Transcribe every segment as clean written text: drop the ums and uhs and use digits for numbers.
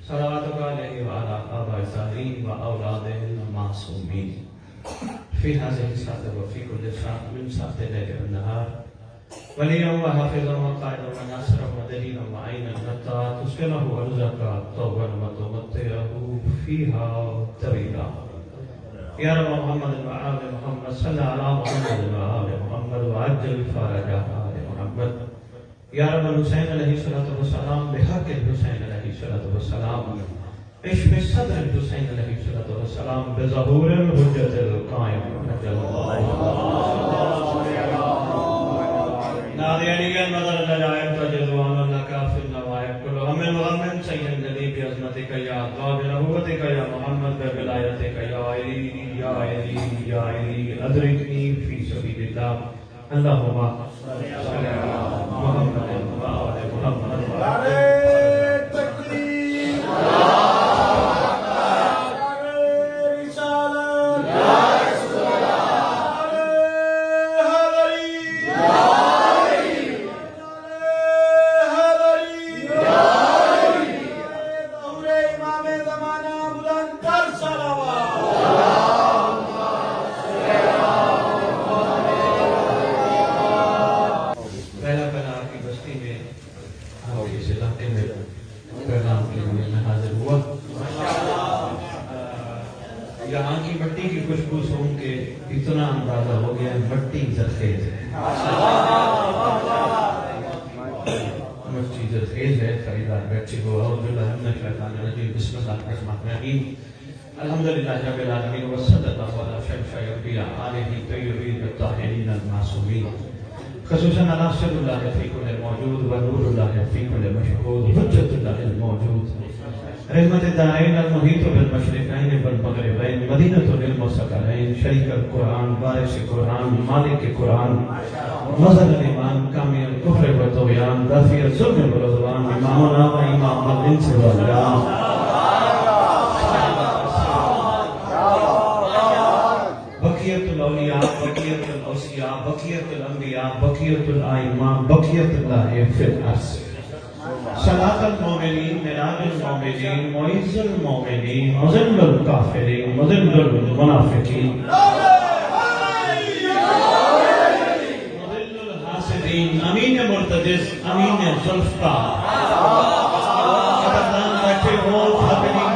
صلواتك عليه وعلى آباء الطاهرين وأولاده المعصومين في هذه الساعة وفي كل ساعة من ساعة الليل والنهار وليا وحافظا وقائدا وناصرا ودليلا وعينا حتى تسكنه أرزقك طوبا وتمتعه فيها طويلا. يا رب محمد وآل محمد صل على محمد وآل محمد وعجل فرج آل محمد. يا رب الحسين علیہ الصلوۃ والسلام بحق الحسين علیہ الصلوۃ والسلام اشف صدر الحسين علیہ الصلوۃ والسلام بظهور الحجة القائم نادي علي المدر الجائب تجلوان لك في النوائب كل هم وغم سيد الذي بعظمتك يا الله بنبوتك يا محمد بولايتك يا علي يا علي يا علي أدركني في سبيل الله. اللهم صل على محمد وآل محمد. یہاں کی مٹی کی خوشبو سون کے اتنا اندازہ ہو گیا مٹی زرخیز ہے. مٹی زرخیز ہے. خریدار بیٹھے ہو. اعوذ باللہ من الشیطان الرجیم. بسم اللہ الرحمن الرحیم. الحمدللہ رب العالمین وصلی اللہ علی اشرف الانبیاء آلہ الطیبین الطاہرین المعصومین. خصوصاً علی سر اللہ فی کل موجود و نور اللہ فی کل مشہود حجت اللہ الموجود رحمت الدارین المحیط بالمشرقین والمغربین مدینۃ للمستقرین شریک القرآن وارث قرآن مالک قرآن مظہر الایمان کامی الکفر والطغیان دافع الظلم والعدوان امامنا و امام الانس والجان بقیت الاولیاء بقیت الاوصیاء بقیت الانبیاء بقیت الائمہ بقیت اللہ فی الارض. صلاة المؤمنین مراج المؤمنین معز المؤمنین مذل الکافرین مذل المنافقین مذل الحاسدین امین مرتجز امین ذوالفقار. قدردان بیٹھے ہو حاضرین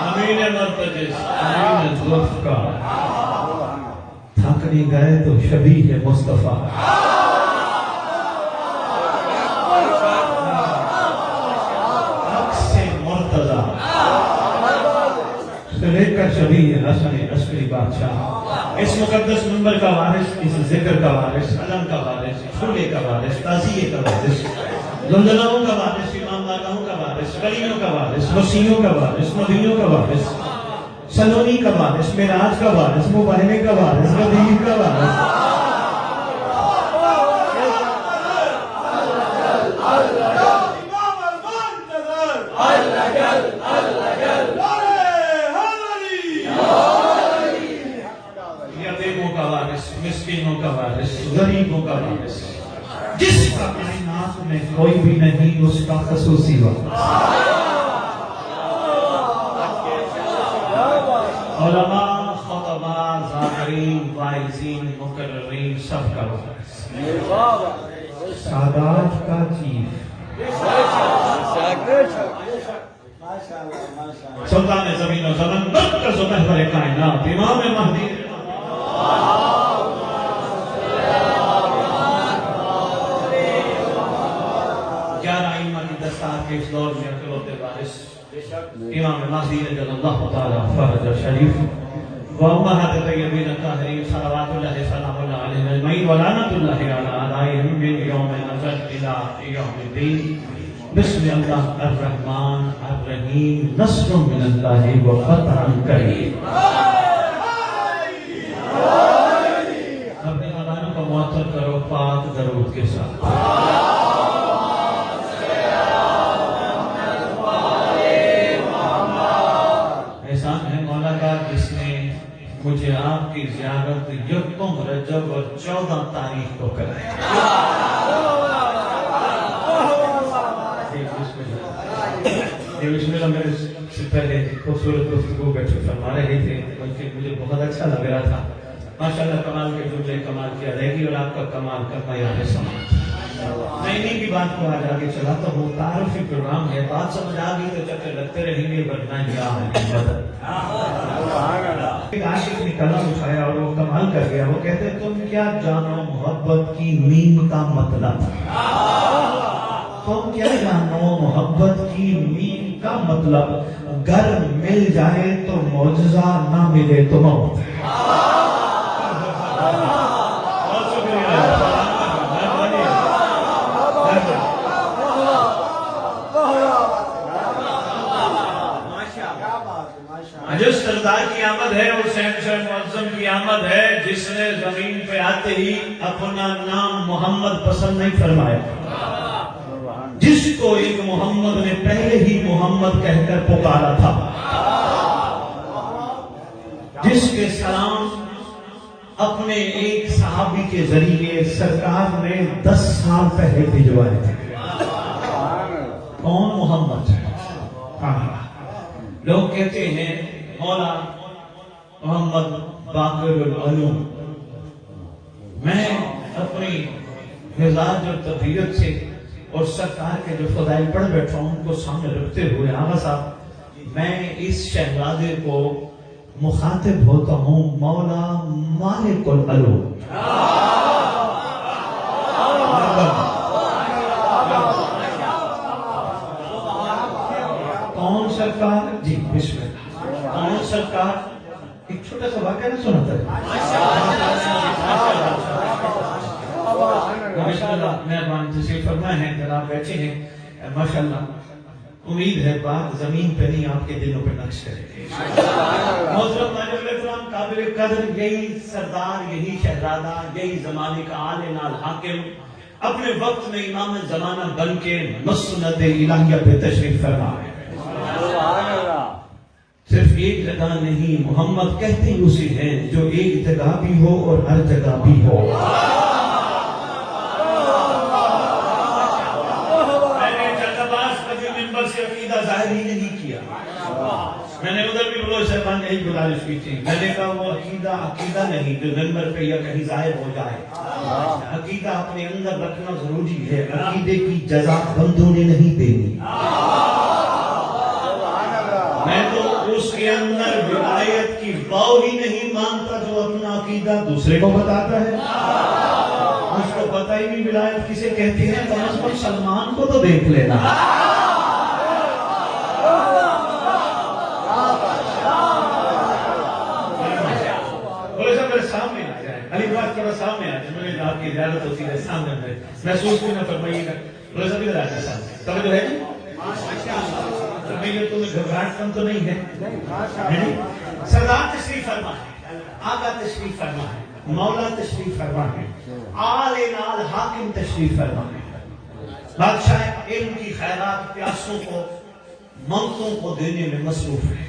امین مرتجز امین ذوالفقار. تھک نہیں گئے تو شبیہ مصطفیٰ. عکس مرتضیٰ سے لے کر شبیہ حسن عسکری بادشاہ. اس مقدس منبر کا وارث اس ذکر کا وارث علم کا وارث چھولے کا وارث تعزیے کا وارث زلزلوں کا وارث امام بارگاہوں کا وارث ولیوں کا وارث وسیعوں کا وارث نبیوں کا وارث سلونی کا وارث معراج کا وارث مباہنے کا وارث غدیر کا وارث یتیموں کا وارث مسکینوں کا وارث غریبوں کا وارث جس کا کائنات میں کوئی بھی نہیں اس کا خصوصی وارث. علماء خطباء ذاکرین واعظین مقررین سب کا وارث. سادات کا چیف سلطان زمین و زمن مرکز و محور کائنات امام مہدی. گیارہ ائمہ کی دستار کے اس دور میں اکلوتے وارث امام مہدی رضی اللہ تعالی فرج شریف و امہات طیبین الطاہرین صلوات اللہ سلام اللہ علیہ اجمعین و لعنت اللہ علی اعدائہم من یوم نزل الى یوم الدین. بسم اللہ الرحمن الرحیم. نصر من اللہ و فتح قریب. اپنے اذانوں کو معطر کرو پاک درود کے ساتھ. احسان ہے مولا کا جس نے مجھے آپ کی زیارت یکم رجب اور 14 تاریخ کو کرائی. بسم اللہ میرے سے پہلے خوبصورت گفتگو بیٹھے فرما رہے تھے، بلکہ مجھے بہت اچھا لگ رہا تھا. ماشاءاللہ کمال کے جملے کمال کی ادائیگی اور آپ کا کمال کرنا یاد سماعت. میں انہیں کی بات کو آج آگے چلاتا ہوں. تعارفی پروگرام ہے، بات سمجھ آ گئی تو چکر لگتے رہیں گے، ورنہ یا مدد. ایک عاشق نے قلم اٹھایا اور وہ کمال کر گیا. وہ کہتے تم کیا جانو محبت کی میم کا مطلب، تم کیا جانو محبت کی میم کا مطلب، گر مل جائے تو معجزہ، نہ ملے تو موت. جس سردار کی آمد ہے وہ شہنشاہ معظم کی آمد ہے، جس نے زمین پہ آتے ہی اپنا نام محمد پسند نہیں فرمایا، جس کو ایک محمد نے پہلے ہی محمد کہہ کر پکارا تھا، جس کے سلام اپنے ایک صحابی کے ذریعے سرکار نے 10 سال پہلے بھجوائے تھے. کون؟ محمد. لوگ کہتے ہیں مولا محمد باقر العلوم. میں اپنی مزاج اور طبیعت سے اور سرکار کے جو فضائل پڑھ بیٹھا ہوں ان کو سامنے رکھتے ہوئے آغا صاحب میں اس شہزادے کو مخاطب ہوتا ہوں مولا مالک العلوم. کون سرکار؟ جی بسم اللہ. کون سرکار؟ ایک چھوٹا سا واقعہ نہ سناتا ہے. ماشاءاللہ مہربان تشریف فرما ہے، جناب بیٹھے ہیں. ماشاءاللہ امید ہے بات زمین پہ نہیں آپ کے دلوں پہ نقش کرے گی. محترم ناظرین اکرام، قابل قدر یہی سردار، یہی شہزادہ، یہی زمانے کا عالی نال حاکم اپنے وقت میں امام زمانہ بن کے مسند الہیہ پہ تشریف فرما ہے. صرف ایک جگہ نہیں، محمد کہتے ہی اسی ہیں جو ایک جگہ بھی ہو اور ہر جگہ بھی ہو. میں نے چندباز کبھی منبر سے عقیدہ ظاہر ہی نہیں کیا. میں نے ادھر بھی بلوچ صاحبان نے ہی گزارش کی تھی. میں نے کہا وہ عقیدہ نہیں جو منبر پہ یا کہیں ظاہر ہو جائے. عقیدہ اپنے اندر رکھنا ضروری ہے. عقیدے کی جزا بندوں نے نہیں دینی. میں تو اس کے اندر ولایت کی باؤ ہی نہیں مانتا جو اپنا عقیدہ دوسرے کو بتاتا ہے. اس کو پتہ ہی نہیں ولایت کسے کہتی ہے. کم از کم سلمان کو تو دیکھ لینا. بولے صاحب میرے سامنے آ جائے، علی بات تھوڑا سامنے آ جائے. میں نے آپ کی زیارت ہوتی ہے سامنے میں محسوس بھی نہ فرمائیے گا. بولے صاحب ادھر آ جائے سامنے. توجہ ہے میرے تمہیں گھبراہٹ کم تو نہیں ہے. سردار تشریف فرما ہے، آقا تشریف فرما ہے، مولا تشریف فرما ہے، آل نال حاکم تشریف فرما ہے. بادشاہ علم کی خیرات پیاسوں کو منگتوں کو دینے میں مصروف ہے،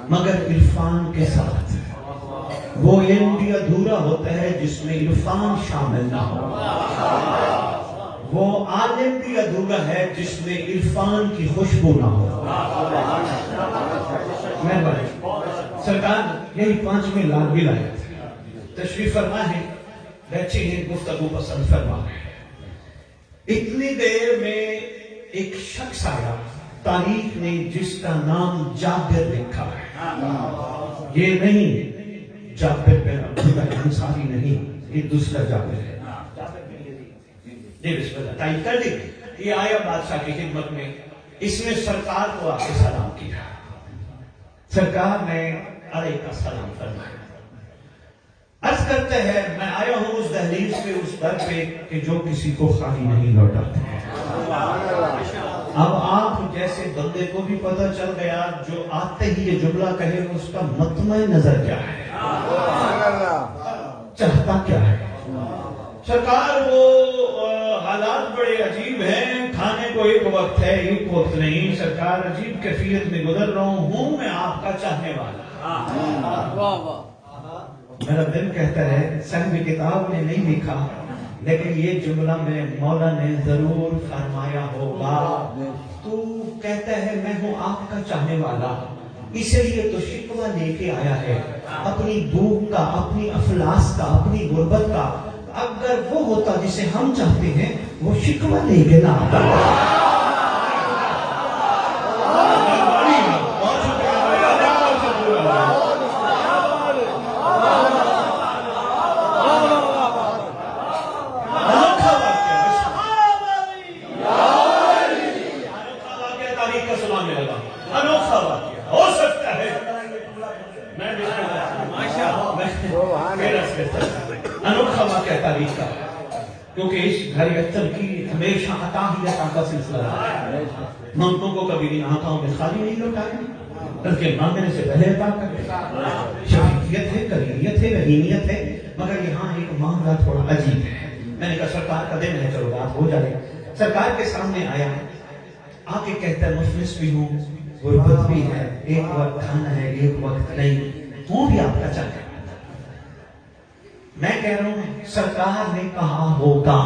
مگر عرفان کے ساتھ. وہ علم بھی ادھورا ہوتا ہے جس میں عرفان شامل نہ ہو. وہ عالم بھی ادھورا ہے جس میں عرفان کی خوشبو نہ ہو. سرکار یہی 5ویں لال ولایت تشریف فرما ہے، بیٹھے ہیں گفتگو پسند فرما ہے. اتنی دیر میں ایک شخص آیا تاریخ نے جس کا نام جابر لکھا ہے. یہ نہیں جابر بن عبداللہ انصاری نہیں، یہ دوسرا جابر ہے. بسم اللہ تائید کر دی. یہ آیا بادشاہ کی خدمت میں. اس نے سرکار کو آ کے سلام کیا. سرکار نے علیہ السلام فرمایا. عرض کرتے ہیں میں آیا ہوں اس دہلیز پہ، اس در پہ کہ جو کسی کو خالی نہیں لوٹاتے. اب آپ جیسے بندے کو بھی پتہ چل گیا جو آتے ہی یہ جملہ کہے اس کا مطمع نظر کیا ہے، چاہتا کیا ہے. سرکار وہ حالات بڑے عجیب ہیں. کھانے کو ایک وقت ہے، ایک وقت نہیں. سرکار عجیب کیفیت میں گزر رہا ہوں، میں آپ کا چاہنے والا. میرا دل کہتا ہے صاحب کتاب نے نہیں لکھا لیکن یہ جملہ میں مولا نے ضرور فرمایا ہوگا تو کہتا ہے میں ہوں آپ کا چاہنے والا، اسی لیے تو شکوہ لے کے آیا ہے اپنی بھوک کا، اپنی افلاس کا، اپنی غربت کا۔ اگر وہ ہوتا جسے ہم چاہتے ہیں وہ شکوہ لے کے نہ آتا۔ انوکھا واقعہ تاریخ کا، کیونکہ اس گھر یتم کی ہمیشہ عطا ہی عطا کا سلسلہ ہے۔ منگتوں کو کبھی بھی آنکھوں میں خالی نہیں لوٹایا، بلکہ مانگنے سے پہلے عطا کرتے۔ شفیقیت ہے، کریمیت ہے، رحیمیت ہے، مگر یہاں ایک معاملہ تھوڑا عجیب ہے۔ میں نے کہا سرکار کا دن ہے، چلو بات ہو جائے۔ سرکار کے سامنے آیا، آ کے کہتا ہے مفلس بھی ہوں، غربت بھی ہے، ایک وقت کھانا ہے ایک وقت نہیں، وہ بھی آپ کا چاہتا ہے۔ میں کہہ رہا ہوں سرکار نے کہا ہوگا،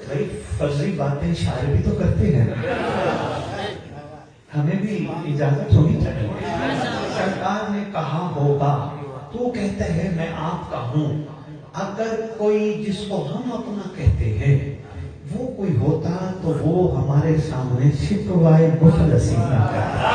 بھائی فرضی باتیں شاعر بھی تو کرتے ہیں، ہمیں بھی اجازت ہونی چاہیے۔ سرکار نے کہا ہوگا، تو کہتا ہے میں آپ کا ہوں۔ اگر کوئی جس کو ہم اپنا کہتے ہیں وہ کوئی ہوتا تو وہ ہمارے سامنے شکوائے مفلسی نہ کرتا۔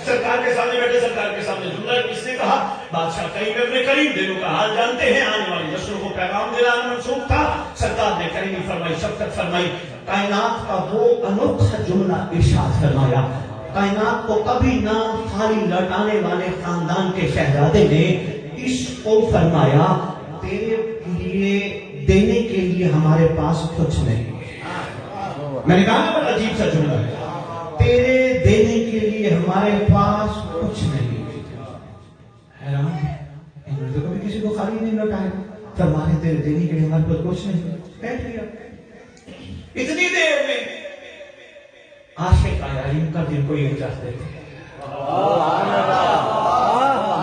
سرکار کے سامنے بیٹھے، سرکار کے سامنے جملہ کس نے کہا؟ بادشاہ کریم اپنے قریب دنوں کا حال جانتے ہیں، آنے والی نسلوں کو پیغام دینا منسوخ تھا۔ سرکار نے کریمی فرمائی، شفقت فرمائی، کائنات کا وہ انوکھا جملہ ارشاد فرمایا۔ کائنات کو کبھی نہ خالی لوٹانے والے خاندان کے شہزادے نے اس کو فرمایا تیرے لیے دینے کے لیے ہمارے پاس کچھ نہیں۔ میں نے کہا بڑا عجیب سا جملہ ہے، تیرے دینے کے لیے ہمارے پاس کچھ نہیں۔ حیران انہوں نے تو کبھی کسی کو خالی نہیں لوٹایا، فرمانے تیرے دینے کے لیے ہمارے پاس کچھ نہیں۔ بیٹھ گیا اتنی دیر میں عاشق آیا، ان کا دل کو یہ چاہتے تھے۔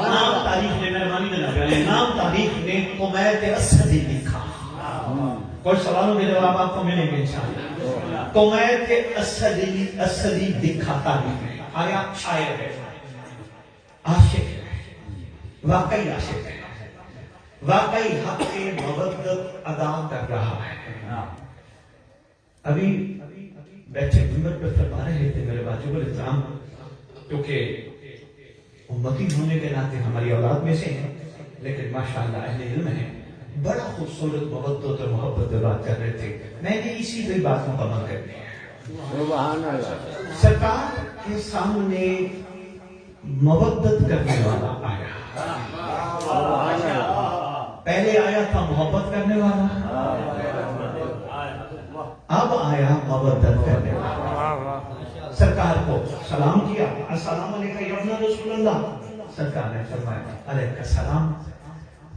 نام تاریخ نے مہربانی میں نہ جانے، نام تاریخ نے قمیت اسدی لکھا۔ کوئی سوالوں کے جواب آپ کو ملیں گے انشاءاللہ۔ قمیت اسدی لکھا تاریخ میں، آیا شاعر ہے، عاشق ہے، واقعی عاشق ہے، واقعی حق کے مودت ادا کر رہا ہے۔ ابھی بیٹھے منبر پر فرما رہے تھے میرے واجب الاسلام، کیونکہ امتی ہونے کے ناطے ہماری اولاد میں سے ہیں، لیکن ماشاءاللہ اہل علم ہیں، بڑا خوبصورت محبت اور محبت سے بات کر رہے تھے۔ میں نے اسی دو بات مکمل کرنی ہے۔ سبحان اللہ۔ سرکار کے سامنے مودت کرنے والا آیا، پہلے آیا تھا محبت کرنے والا، اب آیا مودت کرنے والا۔ سرکار کو سلام کیا، السلام علیکم یا ابن رسول اللہ۔ سرکار نے فرمایا علیکہ السلام،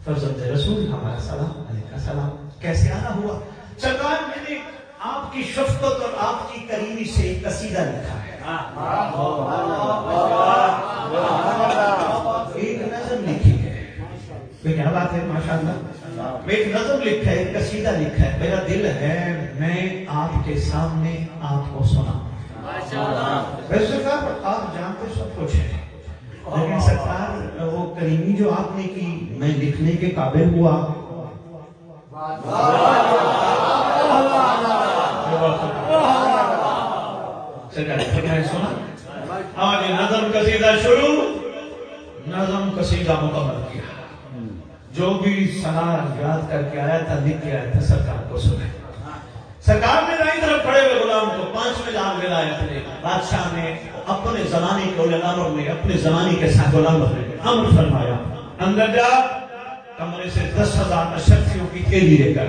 فرزند رسول ہمارا سلام، علیکہ السلام، کیسے آنا ہوا؟ سرکار میں نے آپ کی شفقت اور آپ کی کریمی سے ایک قصیدہ لکھا ہے، ایک نظم لکھی ہے۔ کیا بات ہے ماشاءاللہ، ایک نظم لکھا ہے، ایک قصیدہ لکھا ہے۔ میرا دل ہے میں آپ کے سامنے آپ کو سنا۔ ویسے سرکار آپ جانتے سب کچھ ہے، لیکن سرکار وہ کریمی جو آپ نے کی میں لکھنے کے قابل ہوا۔ سرکار سنا، آج نظم قصیدہ شروع، نظم قصیدہ مکمل کیا، جو بھی سنا یاد کر کے آیا تھا لکھ کے آیا تھا سرکار کو سنا۔ سرکار نے دائیں طرف کھڑے ہوئے غلام کو 5 لام ولایت نے بادشاہ نے اپنے زمانے کے علماء نے اپنے زمانے کے ساتھ غلاموں نے امر فرمایا، اندر جا کمرے سے 10,000 اشرفیوں کی تھیلی لے کر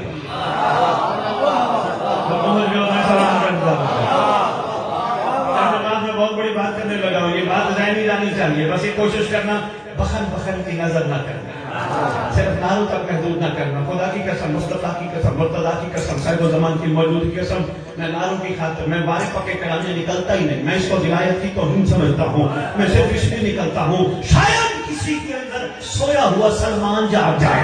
میں بہت بڑی بات کرنے لگا ہوں، یہ بات ظاہر نہیں جانی چاہیے، بس یہ کوشش کرنا بخن بخن کی نظر نہ کرنا۔ صرف ناروں تک محدود نہ کرنا. خدا کی قسم, مصطفیٰ کی قسم, مرتضیٰ کی قسم, صاحب الزمان کی موجودگی کی قسم, میں ناروں کی خاطر میں بارے پکے کرانے نکلتا ہی نہیں. میں اس کو ولایت کی توہین سمجھتا ہوں. میں صرف اس لیے نکلتا ہوں شاید کسی کے اندر سویا ہوا سلمان جاگ جائے.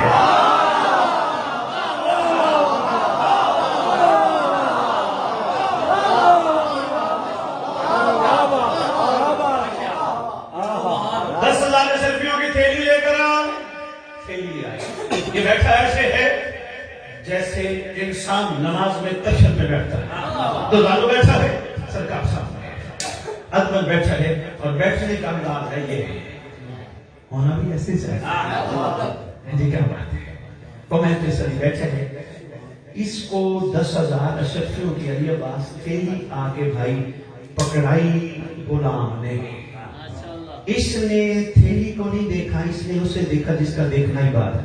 یہ بیٹھا ایسے ہے جیسے انسان نماز میں تشہد میں بیٹھتا ہے. تو لالو بیٹھا ہے, سرکار صاحب ادب بیٹھا ہے, اور بیٹھنے کا انداز ہے یہ ہونا بھی ایسے چاہیے. جی کیا بات ہے. کمنٹ سر بیٹھے ہے, اس کو 10,000 اشرفیوں کی علی عباس تیلی آگے بھائی پکڑائی غلام نے. اس نے تھیلی کو نہیں دیکھا, اس نے اسے دیکھا جس کا دیکھنا ہی بات ہے.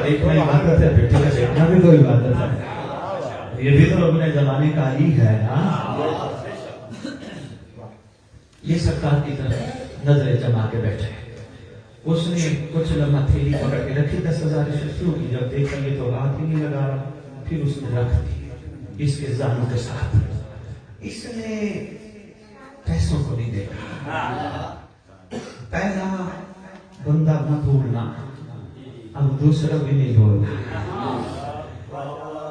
دیکھنا ہی عبادت ہے, بیٹے کا دیکھنا بھی کوئی عبادت ہے. یہ بھی تو اپنے زمانے کا علی ہے نا. یہ سرکار کی طرف نظریں جما کے بیٹھے. اس نے کچھ لمحہ تھیلی پکڑ کے رکھی 10,000 اشرفیوں کی. جب دیکھا یہ تو ہاتھ ہی نہیں لگا رہا, پھر اس نے رکھ دی اس کے زانوں کے ساتھ. اس نے پیسوں کو نہیں دیکھا. پہلا بندہ نہ بھولنا, اب دوسرا بھی نہیں بھولنا.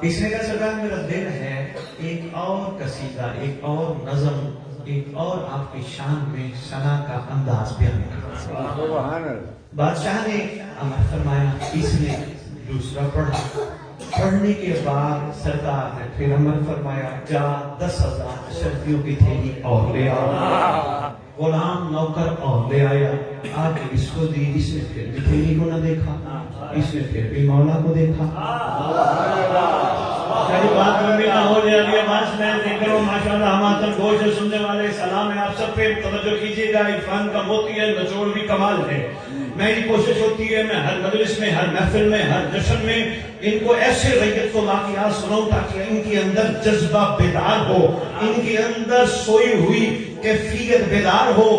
اس نے کہا سرکار میرا دل ہے ایک اور قصیدہ, ایک اور نظم, ایک اور آپ کی شان میں ثنا کا انداز بیان کرنا. بادشاہ نے امر فرمایا. اس نے دوسرا پڑھا. پڑھنے کے بعد سرکار نے پھر امر فرمایا جا 10,000 اشرفیوں کی تھیلی اور لے آؤ. غلام نوکر اور لے آیا. آگے اس کو دی. اس نے پھر بھی تھیلی کو نہ دیکھا, اس نے پھر بھی مولا کو دیکھا. بات میں بھی نہ ہو جائے علی عباس میں ذکر و ماشاءاللہ ہماتن گوش سننے والے سلام ہے آپ سب پہ توجہ کیجئے گا. عرفان کا موتی ہے, نچوڑ بھی کمال ہے. میری کوشش ہوتی ہے میں ہر مجلس میں, ہر محفل میں, ہر جشن میں ان کو ایسے ریت کو واقعات سناؤں تاکہ ان کے اندر جذبہ بیدار ہو, ان کے اندر سوئی ہوئی کیفیت بیدار ہو.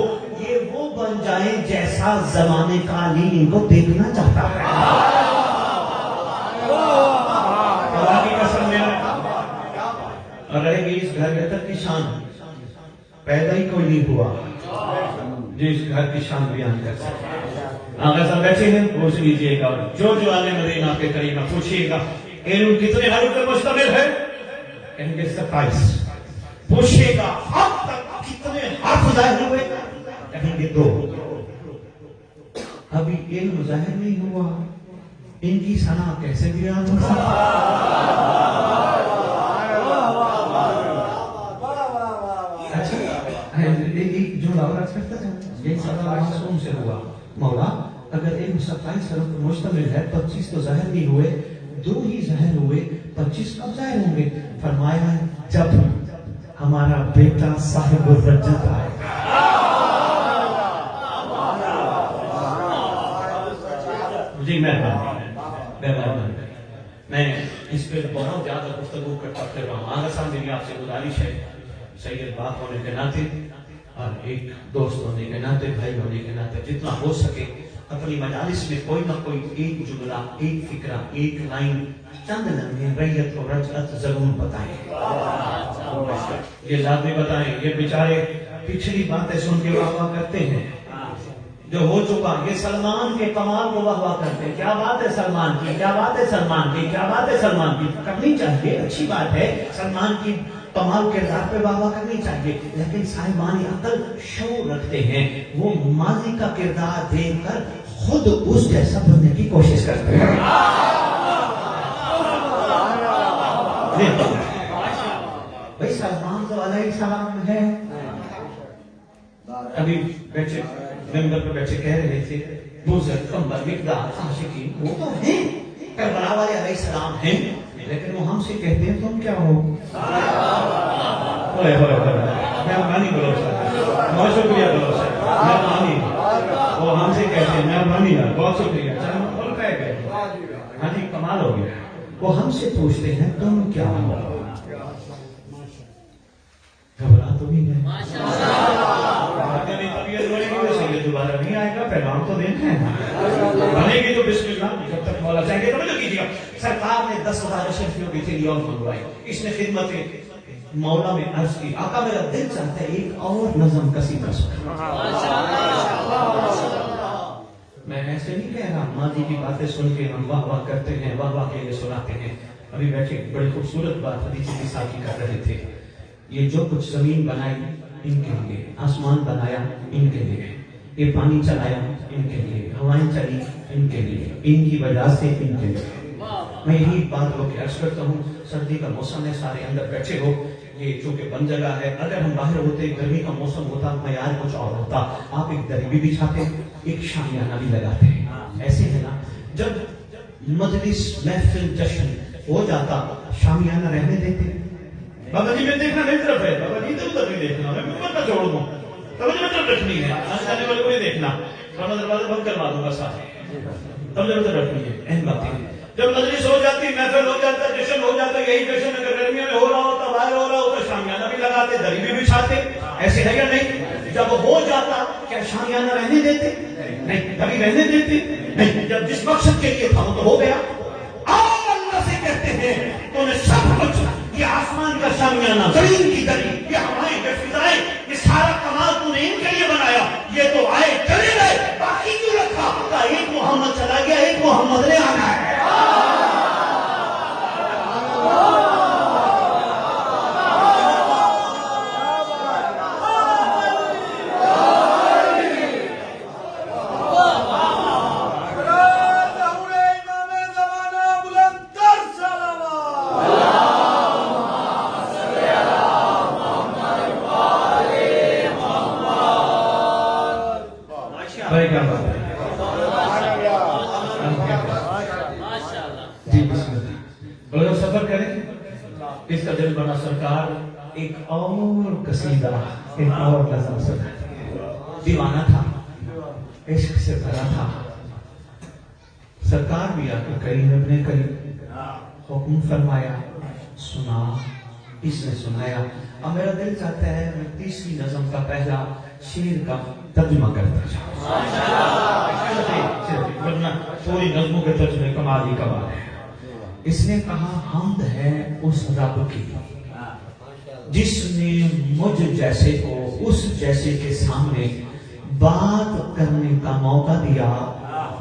یہ وہ بن جائیں جیسا زمانے کا علی ان کو دیکھنا چاہتا ہے. اور رہے گی اس گھر تک کی شان, پیدا ہی کوئی نہیں ہوا جس گھر کی شان بیان کر سکے. آقا صاحب بیٹھے ہیں, پوچھ لیجئے گا جو جو آنے مدینہ کے قریب میں پوچھئے گا علم کتنے حروف پر مشتمل ہے, کہیں گے 27. پوچھئے گا اب تک کتنے حرف ظاہر ہوئے, کہیں گے 2. ابھی علم ظاہر نہیں ہوا, ان کی ثنا کیسے بیان ہو سکتا. جو لاؤ کرتا تھا یہ سب معصوم سے ہوا. مولا اگر علم 27 حروف پر مشتمل ہے, 25 تو ظاہر نہیں ہوئے, 2 ہی ظاہر ہوئے, 25 کب ظاہر ہوں گے. فرمایا جب ہمارا بیٹا صاحب الرجت آئے. جی میں اس پہ بہت زیادہ گفتگو کرتا پھر رہا ہوں. آغا صاحب میری آپ سے گزارش ہے, سید باپ ہونے کے ناطے اور ایک دوست ہونے کے ناطے, بھائی ہونے کے ناطے جتنا ہو سکے اپنی مجالس میں کوئی نہ کوئی ایک جملہ, ایک فکرہ, ایک لائن, چند لمحے ریت و رجعت ضرور بتائیں. یہ لازمی بتائیں. یہ بیچارے پچھلی باتیں سن کے واہ واہ کرتے ہیں, جو ہو چکا. یہ سلمان کے کمال کو واہ واہ کرتے ہیں. کیا بات ہے سلمان کی, کیا بات ہے سلمان کی, کیا بات ہے سلمان کی. کرنی چاہیے, اچھی بات ہے. سلمان کی کمال کردار پہ واہ واہ کرنی چاہیے, لیکن صاحبان عقل شعور رکھتے ہیں. وہ ماضی کا کردار دیکھ کر خود اس جیسا بننے کی کوشش کرتے ہیں. بھائی سلمان تو علیہ السلام ہے. ابھی بیٹھے ممبر پہ بیٹھے کہہ رہے تھے بزرگ کمبر مقدار عاشقین وہ تو ہیں, کربلا والے علیہ السلام ہیں, لیکن وہ ہم سے کہتے ہیں تم کیا ہو. مہربانی بولو سر, بہت شکریہ بولو سر, مہربانی. وہ ہم سے کہتے ہیں مہربانی, بہت شکریہ. ہاں جی کمال ہو گیا. وہ ہم سے پوچھتے ہیں تم کیا ہو؟ گھبرا تو نہیں گئے؟ طبیعت بڑھے گی تو صحیح دوبارہ نہیں آئے گا. پیغام تو دینا ہے, بنے گی تو بسم اللہ. جب تک مولا چاہیں گے تو کیجیے گا. سرکار نے 10,000 اشرفیوں کی تھیلی اور منگوائی. اس نے خدمت مولا میں عرض کی, آقا میرا دل چاہتا ہے ایک اور نظم قصیدہ سنا. میں ایسے نہیں کہہ رہا, ماضی کی باتیں سن کے ہم واہ واہ کرتے ہیں, واہ واہ کے لیے سناتے ہیں. ابھی بیٹھے بڑی خوبصورت بات حدیث کی ساتھی کر رہے تھے. یہ جو کچھ زمین بنائی ان کے لیے, آسمان بنایا ان کے لیے, یہ پانی چلایا ان کے لیے, ہوائیں چلی ان کے لیے, ان کی وجہ سے ان کے لیے. میں یہی بات کو عرض کرتا ہوں, سردی کا موسم ہے, سارے اندر بیٹھے ہو, یہ چونکہ بند جگہ ہے. اگر ہم باہر ہوتے, گرمی کا موسم ہوتا, معیار کچھ اور ہوتا. آپ ایک دری بھی بچھاتے, ایک شامیانہ بھی لگاتے ہیں. ایسے ہے نا, جب مجلس محفل جشن ہو جاتا, شامیانہ رہنے دیتے. بابا جی میں دیکھنا میری طرف ہے, بابا جی ادھر نہیں دیکھنا, میں اوپر نہ چھوڑ دوں, توجہ میں طرف رکھنی ہے, آنے جانے والے کو نہیں دیکھنا, ورنہ دروازے بند کروا دوں گا ساتھ. توجہ میں طرف رکھنی ہے. اہم بات ہے, جب مجلس ہو جاتی, محفل ہو جاتا, جشن ہو جاتا, یہی جشن اگر گرمیوں میں ہو رہا ہوتا, باہر ہو رہا ہوتا, شامیانہ بھی لگاتے, دری بھی بچھاتے. ایسے ہے یا نہیں؟ جب ہو جاتا کیا شامیانہ رہنے دیتے؟ نہیں. دری رہنے دیتے؟ نہیں. جب جس مقصد کے لیے تھا وہ تو ہو گیا. آپ اللہ سے کہتے ہیں تو نے سب کچھ, یہ آسمان کا شامیانہ, زمین کی دری, یہ ہوائیں, یہ فضائیں, یہ سارا کمال تو نے ان کے لیے بنایا. یہ تو آئے چلے گئے, باقی کیوں رکھا؟ کہ ایک محمد چلا گیا, ایک محمد نے آنا ہے. سفر کریں, اس کا دل بنا سرکار ایک اور قصیدہ, ایک اور نظم سنا. دیوانہ تھا, عشق سے بھرا تھا. سرکار بھی آ کے قریب اپنے قریب حکم فرمایا, سنا, اس نے سنایا. اب میرا دل چاہتا ہے میں تیسری نظم کا پہلا شعر کا ترجمہ کرتا جاؤں, ورنہ پوری نظموں کے ترجمے کمال ہی کمال ہے. اس نے کہا حمد ہے اس رب کی جس نے مجھ جیسے کو اس جیسے کے سامنے بات کرنے کا موقع دیا,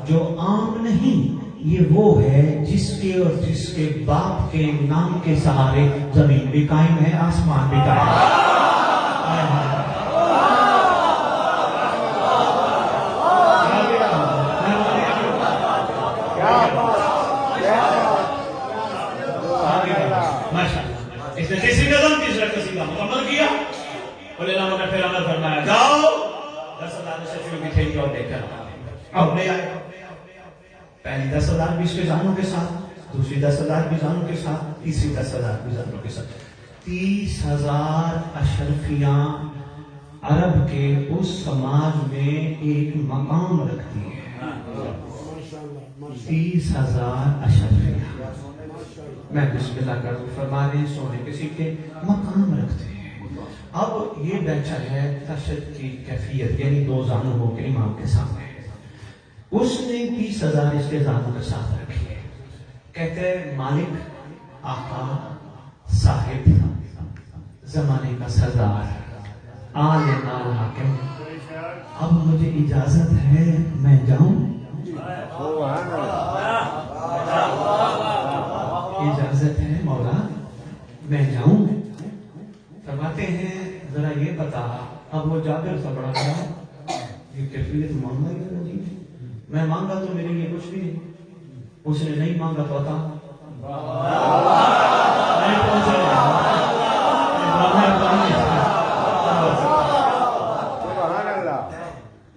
جو عام نہیں. یہ وہ ہے جس کے اور جس کے باپ کے نام کے سہارے زمین بھی قائم ہے, آسمان بھی قائم ہے. تیسری نظم, تیسرا قصیدہ مکمل کیا. علماء نے پھر عمل فرمایا, جاؤ 10,000 اشرفیوں کی تھیلی اور لے کر اب لے آئے. پہلی 10,000 بھی اس کے جانوں کے ساتھ, دوسری 10,000 بھی جانوں کے ساتھ, تیسری 10,000 بھی جانوں کے ساتھ. 30,000 اشرفیاں عرب کے اس سماج میں ایک مقام رکھتی ہیں. 30,000 اشرفیاں میں بسم اللہ کروں فرما رہے, سونے کسی کے مقام رکھتے ہیں. اب یہ بیٹھا ہے تشدد کی کیفیت, یعنی 2 زانوں ہو کے امام کے سامنے. اس نے 30,000 اس کے زانوں کے ساتھ رکھی ہے. کہتے ہیں مالک, آقا, صاحب, زمانے کا سردار, آل نال حاکم, اب مجھے اجازت ہے میں جاؤں؟ اجازت ہے مولا میں جاؤں؟ فرماتے ہیں ذرا یہ بتا. اب وہ جابر سا بڑا گیا, یہ کیفیت مانگا گیا جی, میں مانگا تو میرے لیے کچھ بھی نہیں, اس نے نہیں مانگا تو عطا نہیں پہنچا.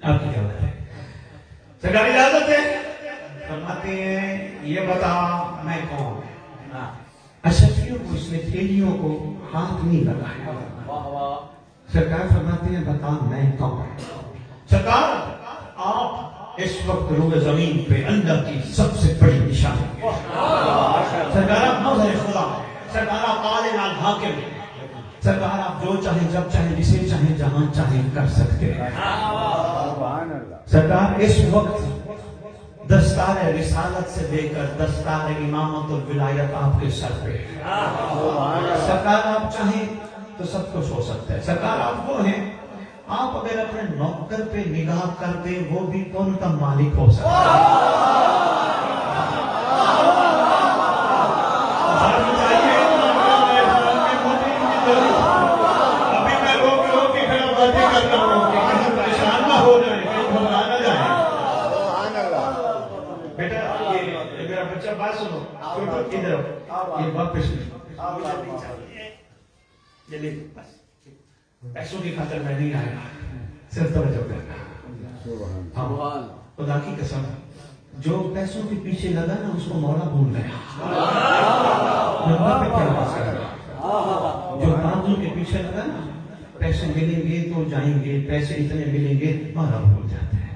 اب کیا بات ہے, سرکار اجازت ہے. فرماتے ہیں یہ بتا میں کون. اشرفیوں کو اس نے تھیلیوں کو ہاتھ نہیں لگایا. سرکار فرماتے ہیں بتا میں کون. سرکار آپ اس وقت روح زمین پہ اللہ کی سب سے بڑی نشانی ہے. سرکار آپ نوزر خدا، سرکار آپ عالم الحاکم، سرکار آپ جو چاہیں جب چاہیں جسے چاہیں جہاں چاہیں کر سکتے ہیں. سرکار اس وقت دستار رسالت سے لے کر دستار امامت اور ولایت آپ کے سر پہ ہے. سرکار آپ چاہیں تو سب کچھ ہو سکتا ہے. سرکار آپ وہ ہیں، آپ اگر اپنے نوکر پہ نگاہ کر دیں وہ بھی کون کا مالک ہو سکتا ہے. ابھی میں روک کے کھڑا باتیں کرتا ہوں کہ کہیں پریشان نہ ہو جائے، کہیں گھبرا نہ جائے. بیٹا یہ میرا بچہ بات سنو، ادھر یہ واپس پیسوں کی خاطر میں نہیں آیا، صرف توجہ کرنا. خدا کی قسم جو پیسوں کے پیچھے لگا نا اس کو مولا بھول گیا. جو کاموں کے پیچھے لگا نا پیسے ملیں گے تو جائیں گے، پیسے اتنے ملیں گے، مولا بھول جاتا ہے.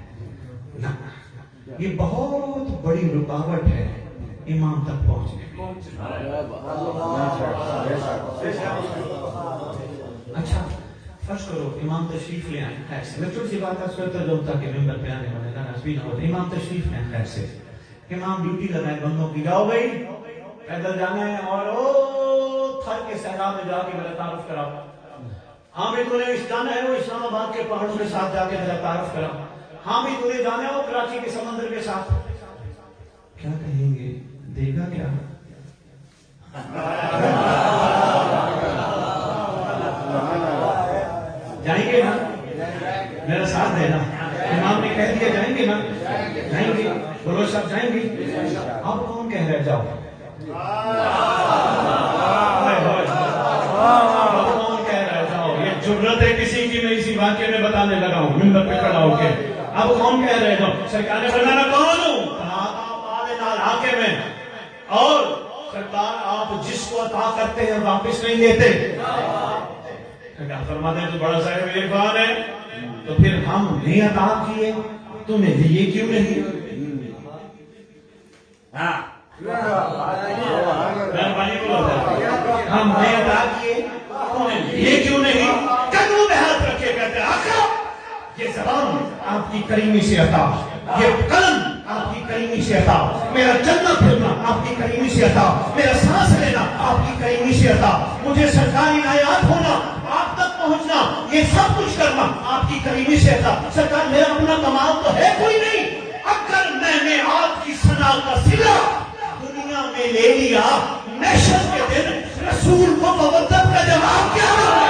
یہ بہت بڑی رکاوٹ ہے امام تک پہنچنے میں. اچھا فرض کرو امام تشریف لے آئیں خیر سے، میں چھوٹی سی بات عرض کرتا ہوں تاکہ ممبر پہ آنے والے ناراض بھی نہ ہوتے. امام تشریف لے آئیں خیر سے، امام ڈیوٹی لگائے بندوں کی، جاؤ بھائی پیدل جانا ہے اور او تھر کے صحرا میں جا کے میرا تعارف کراؤ. ہاں بھی تو نے جانا ہے وہ اسلام آباد کے پہاڑوں کے ساتھ جا کے میرا تعارف کراؤ. ہاں بھی تو نے جانا ہے وہ کراچی کے سمندر کے ساتھ. کیا کہیں گے؟ دے گا کیا؟ جائیں گے نا؟ میرا ساتھ دینا. امام نے کہہ دیا جائیں گے نا؟ جائیں گے. بولو سب جائیں گے. اب کون کہہ رہے جاؤ؟ اب کون کہہ رہے جاؤ؟ یہ جرت ہے کسی کی میں اسی واقعے میں بتانے لگا ہوں ممبر پہ کھڑا ہو کے. اب کون کہہ رہے جاؤ؟ سرکار نے فرمایا کون ہوں؟ حاکم میں. اور سرکار آپ جس کو عطا کرتے ہیں واپس نہیں لیتے. فرماتے ہیں تو بڑا صاحب عرفان ہے تو پھر ہم نے عطا کیے تمہیں لیے کیوں نہیں؟ ہم نے عطا کیے تمہیں لیے کیوں نہیں؟ قدموں میں ہاتھ رکھے کہتے ہیں آقا یہ زبان آپ کی کریمی سے عطا، یہ قلم آپ کی کریمی سے عطا، میرا چلنا پھرنا آپ کی کریمی سے عطا، میرا سانس لینا آپ کی کریمی سے عطا، مجھے سرکاری عنایات ہونا، آپ تک پہنچنا، یہ سب کچھ کرنا آپ کی کریمی سے عطا. سرکار میرا اپنا کمال تو ہے کوئی نہیں. اگر میں نے آپ کی ثنا کا صلہ دنیا میں لے لیا محشر کے دن رسول کو مودت کا جواب کیا ہوگا؟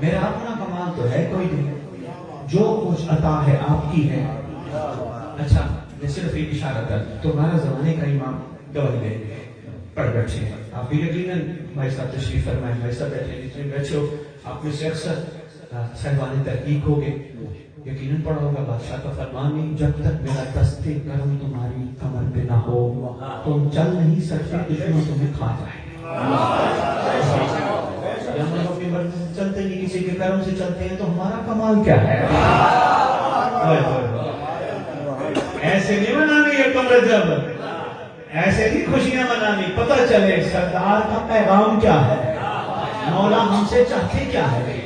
میرا اپنا کمال تو ہے کوئی نہیں، جو کچھ عطا ہے آپ کی ہے. اچھا میں صرف ایک اشارہ کر، تمہارا زمانے کا امام گواہی دے پڑھ بیٹھے. آپ بھی یقیناً ہمارے ساتھ تشریف فرمائیں، ہمارے ساتھ بیٹھے جتنے بیٹھے ہو آپ میں سے اکثر صاحبان تحقیق ہوگے، یقیناً پڑھا ہوگا بادشاہ کا فرمان نہیں جب تک میرا دستے کرم تمہاری کمر پہ نہ ہو تم چل نہیں سکتے، دشمن تمہیں کھا جائے. ہم اپنی مرضی سے چلتے نہیں، کسی کے کرم سے چلتے ہیں تو ہمارا کمال کیا ہے؟ ایسے نہیں منانی ہے کم رجب، ایسے نہیں خوشیاں منانی، پتہ چلے سردار کا پیغام کیا ہے، مولا ہم سے چاہتے کیا ہے.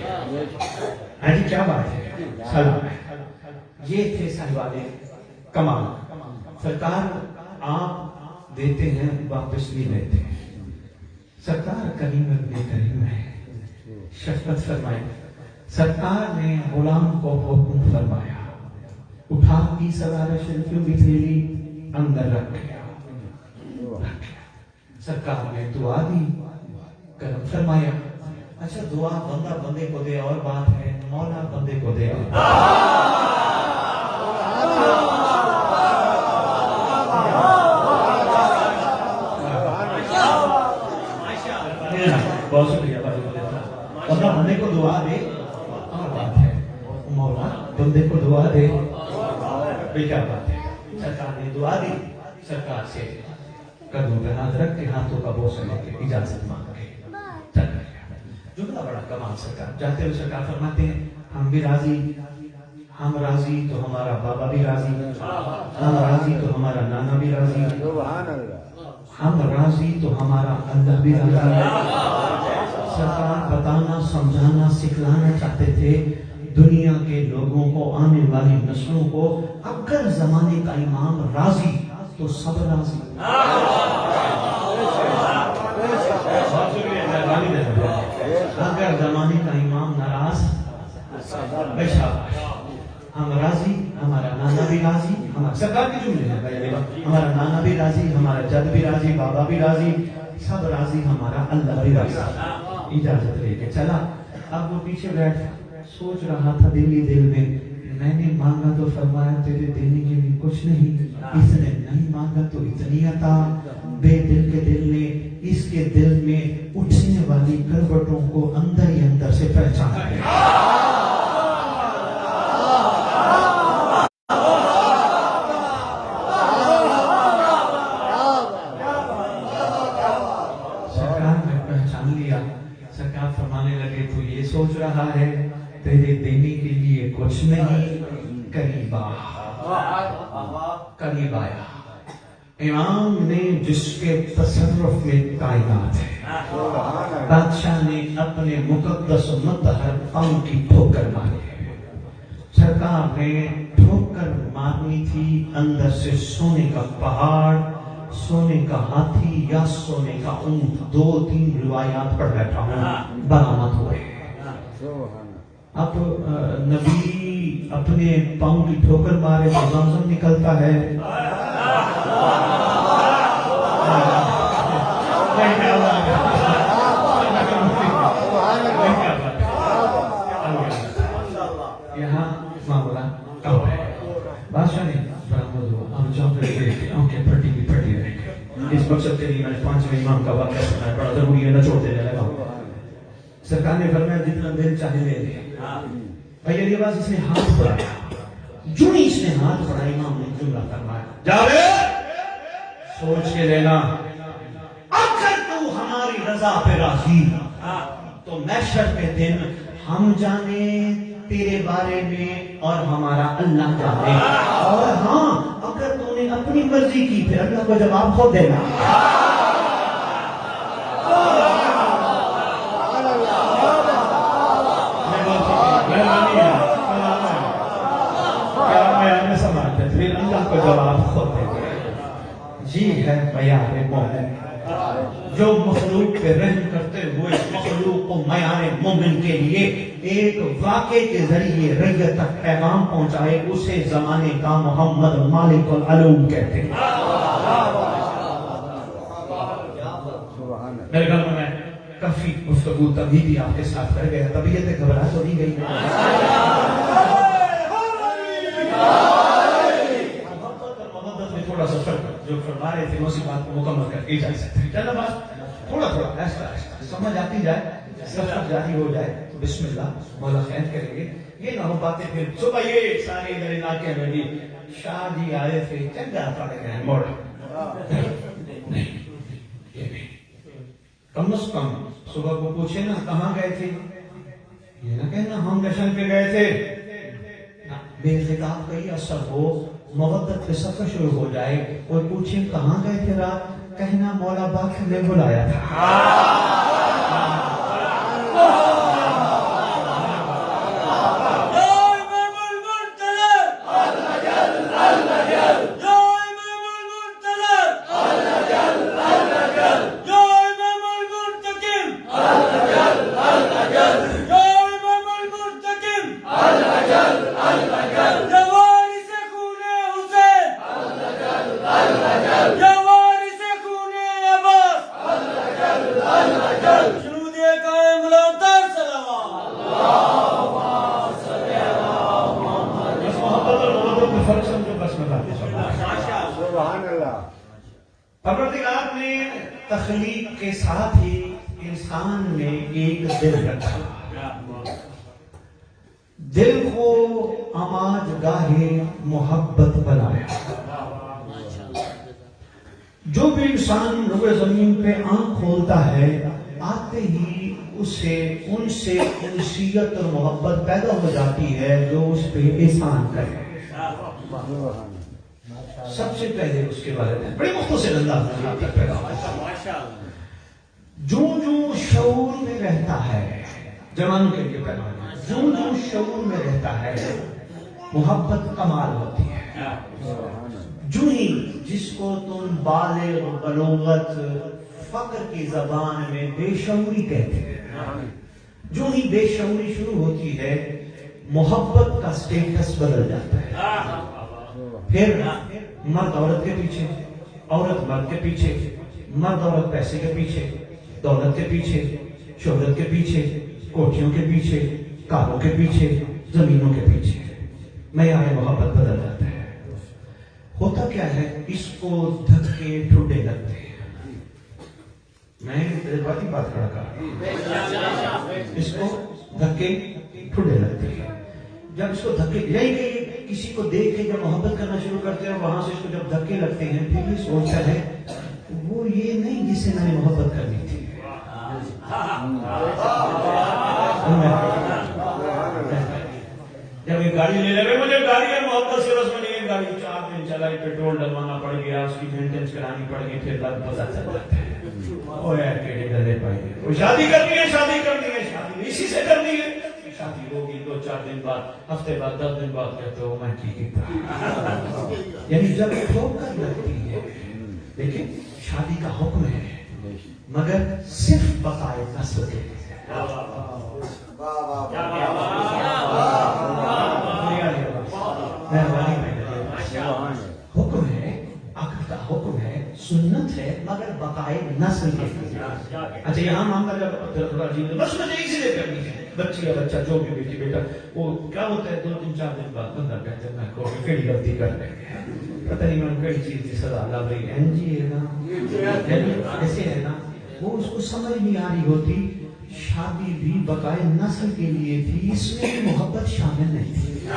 جی کیا بات ہے، سلام ہے. یہ تھے صاحبان کمال. سرکار آپ دیتے ہیں واپس بھی لیتے ہیں. سرکار کریم ابن کریم ہے، شفقت فرمائے. سرکار نے غلام کو حکم فرمایا اٹھا کی سوار شریفیوں کی تھیلی اندر رکھ گیا. سرکار نے دعا دی، کرم فرمایا اچھا دعا بندہ بندے کو دے اور بات ہے، مولا بندے کو دے اور بہت شکریہ بھائی، بندہ بندے کو دعا دے اور بات ہے، مولا بندے کو دعا دے بھی کیا بات ہے۔ سرکار نے دعا دی، سرکار سے قدموں پہ ہاتھ رکھ کے ہاتھوں کا بوسہ لے کے اجازت مانگ کے چل گیا۔ جملہ بڑا کمال سرکار، جاتے ہوئے سرکار فرماتے ہیں ہم بھی راضی، ہم راضی تو ہمارا بابا بھی راضی، ہم راضی تو ہمارا نانا بھی راضی، ہم راضی تو ہمارا اللہ بھی راضی ہے۔ سرکار بتانا سمجھانا سکھلانا چاہتے تھے دنیا کے لوگوں کو، آنے والی نسلوں کو، اگر زمانے کا امام راضی تو سب راضی۔ اگر زمانے کا امام ناراض، ہم راضی، ہمارا نانا بھی راضی، ہمارا سرکار کی جملے ہیں، ہمارا نانا بھی راضی، ہمارا جد بھی راضی، بابا بھی راضی، سب راضی، ہمارا اللہ بھی راضی۔ اجازت لے کے چلا۔ اب وہ پیچھے بیٹھ سوچ رہا تھا دلی دل میں نے مانگا تو فرمایا تیرے دینے کے لیے کچھ نہیں، اس نے نہیں مانگا تو اتنی عطا۔ بے دل کے دل نے اس کے دل میں اٹھنے والی کروٹوں کو اندر ہی اندر سے پہچان لیا۔ سرکار نے پہچان لیا۔ سرکار فرمانے لگے تو یہ سوچ رہا ہے تیرے دینے کے لیے کچھ نہیں، قریب آیا۔ امام نے جس کے تصرف میں کائنات ہے، بادشاہ نے اپنے مقدس مطہر قوم کی ٹھوکر ماری ہے۔ سرکار نے ٹھوکر مارنی تھی، اندر سے سونے کا پہاڑ، سونے کا ہاتھی یا سونے کا اونٹ، 2-3 روایات پڑھ بیٹھا ہوں، برآمد ہوئے۔ اب نبی اپنے پاؤں کی ٹھوکر مارے تو زمزم نکلتا ہے۔ یہاں معاملہ کم ہے۔ بادشاہ نے برآمد ہوا، اب جاؤ پھر آنکھیں پھٹی کی پھٹی رہیں گے۔ اس مقصد کے لیے میں نے 5ویں امام کا واقعہ سنا ہے، بڑا ضروری ہے، نہ چھوڑ دینے لگا۔ سرکار نے فرمایا جتنا دل چاہے لے لے۔ بھائی باز اس نے ہاتھ بڑھایا، جو ہی اس نے ہاتھ بڑھایا امام نے جملہ فرمایا، جاوید سوچ کے لینا، اگر تو ہماری رضا پہ راضی تو محشر کے دن ہم جانے تیرے بارے میں اور ہمارا اللہ جانے، اور ہاں اگر تو نے اپنی مرضی کی پھر اللہ کو جواب خود دینا۔ اللہ کو جواب خود دے گا۔ جی ہے معیار مومن، جو مخلوق پہ رحم کرتے ہوئے مخلوق کو معیار مومن کے لیے ایک واقعے کے ذریعے رنگت تک پیغام پہنچائے، اسے زمانے کا محمد مالک العلوم کہتے ہیں۔ میرے گھر میں کافی گفتگو تبھی بھی آپ کے ساتھ کر گیا، طبیعت گھبرا تو نہیں گئی؟ تھوڑا سا جو فرما رہے تھے اسی بات کو مکمل کر کے جا سکتے ہیں۔ چلو بس تھوڑا ایسا سمجھ آتی جائے، سفر جاری ہو جائے تو بسم اللہ، مولا خیر کریں گے۔ یہ نہ ہو باتیں پھر صبح یہ سارے ادھر علاقے میں بھی شاہ جی آئے تھے چنگا پڑ گئے موڑ، نہیں یہ نہیں۔ کم از کم صبح کو پوچھے نا کہاں گئے تھے، یہ نہ کہنا ہم جشن پہ گئے تھے۔ بے خطاب کا ہی اثر ہو، مودت پہ سفر شروع ہو جائے، اور پوچھیں کہاں گئے تھے رات، کہنا مولا باق نے بلایا تھا۔ شروع دے قائم لاتا تخلیق کے ساتھ ہی انسان نے ایک دل رکھا. دل کو آماج گاہ محبت بنایا. جو بھی انسان روئے زمین پہ آنکھ کھولتا ہے آتے ہی اسے ان سے انسیت اور محبت پیدا ہو جاتی ہے جو اس پہ احسان کرے. سب سے پہلے اس کے بارے میں بڑے مختصر انداز میں پیدا ہوتا ہے. جو شعور میں رہتا ہے جوانوں کے لیے پیدا ہوتا ہے. جو شعور میں رہتا ہے محبت کمال ہوتی ہے. جو ہی جس کو تم بالغ بلوغت فقر کی زبان میں بے شعوری کہتے ہیں، جو ہی بے شعوری شروع ہوتی ہے محبت کا سٹیٹس بدل جاتا ہے. پھر مرد عورت کے پیچھے، عورت مرد کے پیچھے، مرد عورت پیسے کے پیچھے، دولت کے پیچھے، شہرت کے پیچھے، کوٹھیوں کے پیچھے، کاروں کے پیچھے، زمینوں کے پیچھے. معیار محبت بدل جاتا ہے. ہوتا کیا ہے، اس کو دھکے ٹھڈے لگتے ہیں. میں بات کر رہا ہوں، اس کو دھکے ٹھڈے لگتے ہیں. جب اس کو دھکے یہی کسی کو دیکھ کے جب محبت کرنا شروع کرتے ہیں وہاں سے اس کو جب دھکے لگتے ہیں پھر یہ سوچتا ہے وہ یہ نہیں جس سے میں نے محبت کرنی تھی. جب یہ گاڑی لے لے مجھے گاڑی ہے محبت سے بس میں نے یہ گاڑی 4 دن چلائی، پیٹرول ڈلوانا پڑ گیا، اس کی مینٹینس کرانی پڑ گئی، پھر لگ پتہ چل جاتا ہے او یار کیڑے گلے پائے وہ شادی کرنی ہے، شادی کرنی ہے، شادی اسی سے کرنی ہے. شادی ہوگی 2-4 دن بعد، ہفتے بعد، 10 دن بعد کہتے ہو میں کی کیتا. یعنی جب ٹھوکر لگتی ہے. لیکن شادی کا حکم ہے مگر صرف بقائے نسل کے لیے. حکم ہے، عقد کا حکم ہے، سنت ہے مگر بقائے نسل کے لیے. اچھا یہاں معاملہ جب بس مجھے اسی لیے کرنی ہے، بچی یا بچہ جو بھی بیٹی بیٹا وہ کیا ہوتا ہے 2-3-4 دن بعد بندہ کہتے ہیں میں کوئی کیڑی غلطی کر لیں گے، پتہ نہیں میں کئی چیز کی سزا لگ رہی ہے جی ہے نا ایسے ہے نا. وہ اس کو سمجھ نہیں آ رہی ہوتی شادی بھی بقائے نسل کے لیے تھی، اس میں محبت شامل نہیں تھی.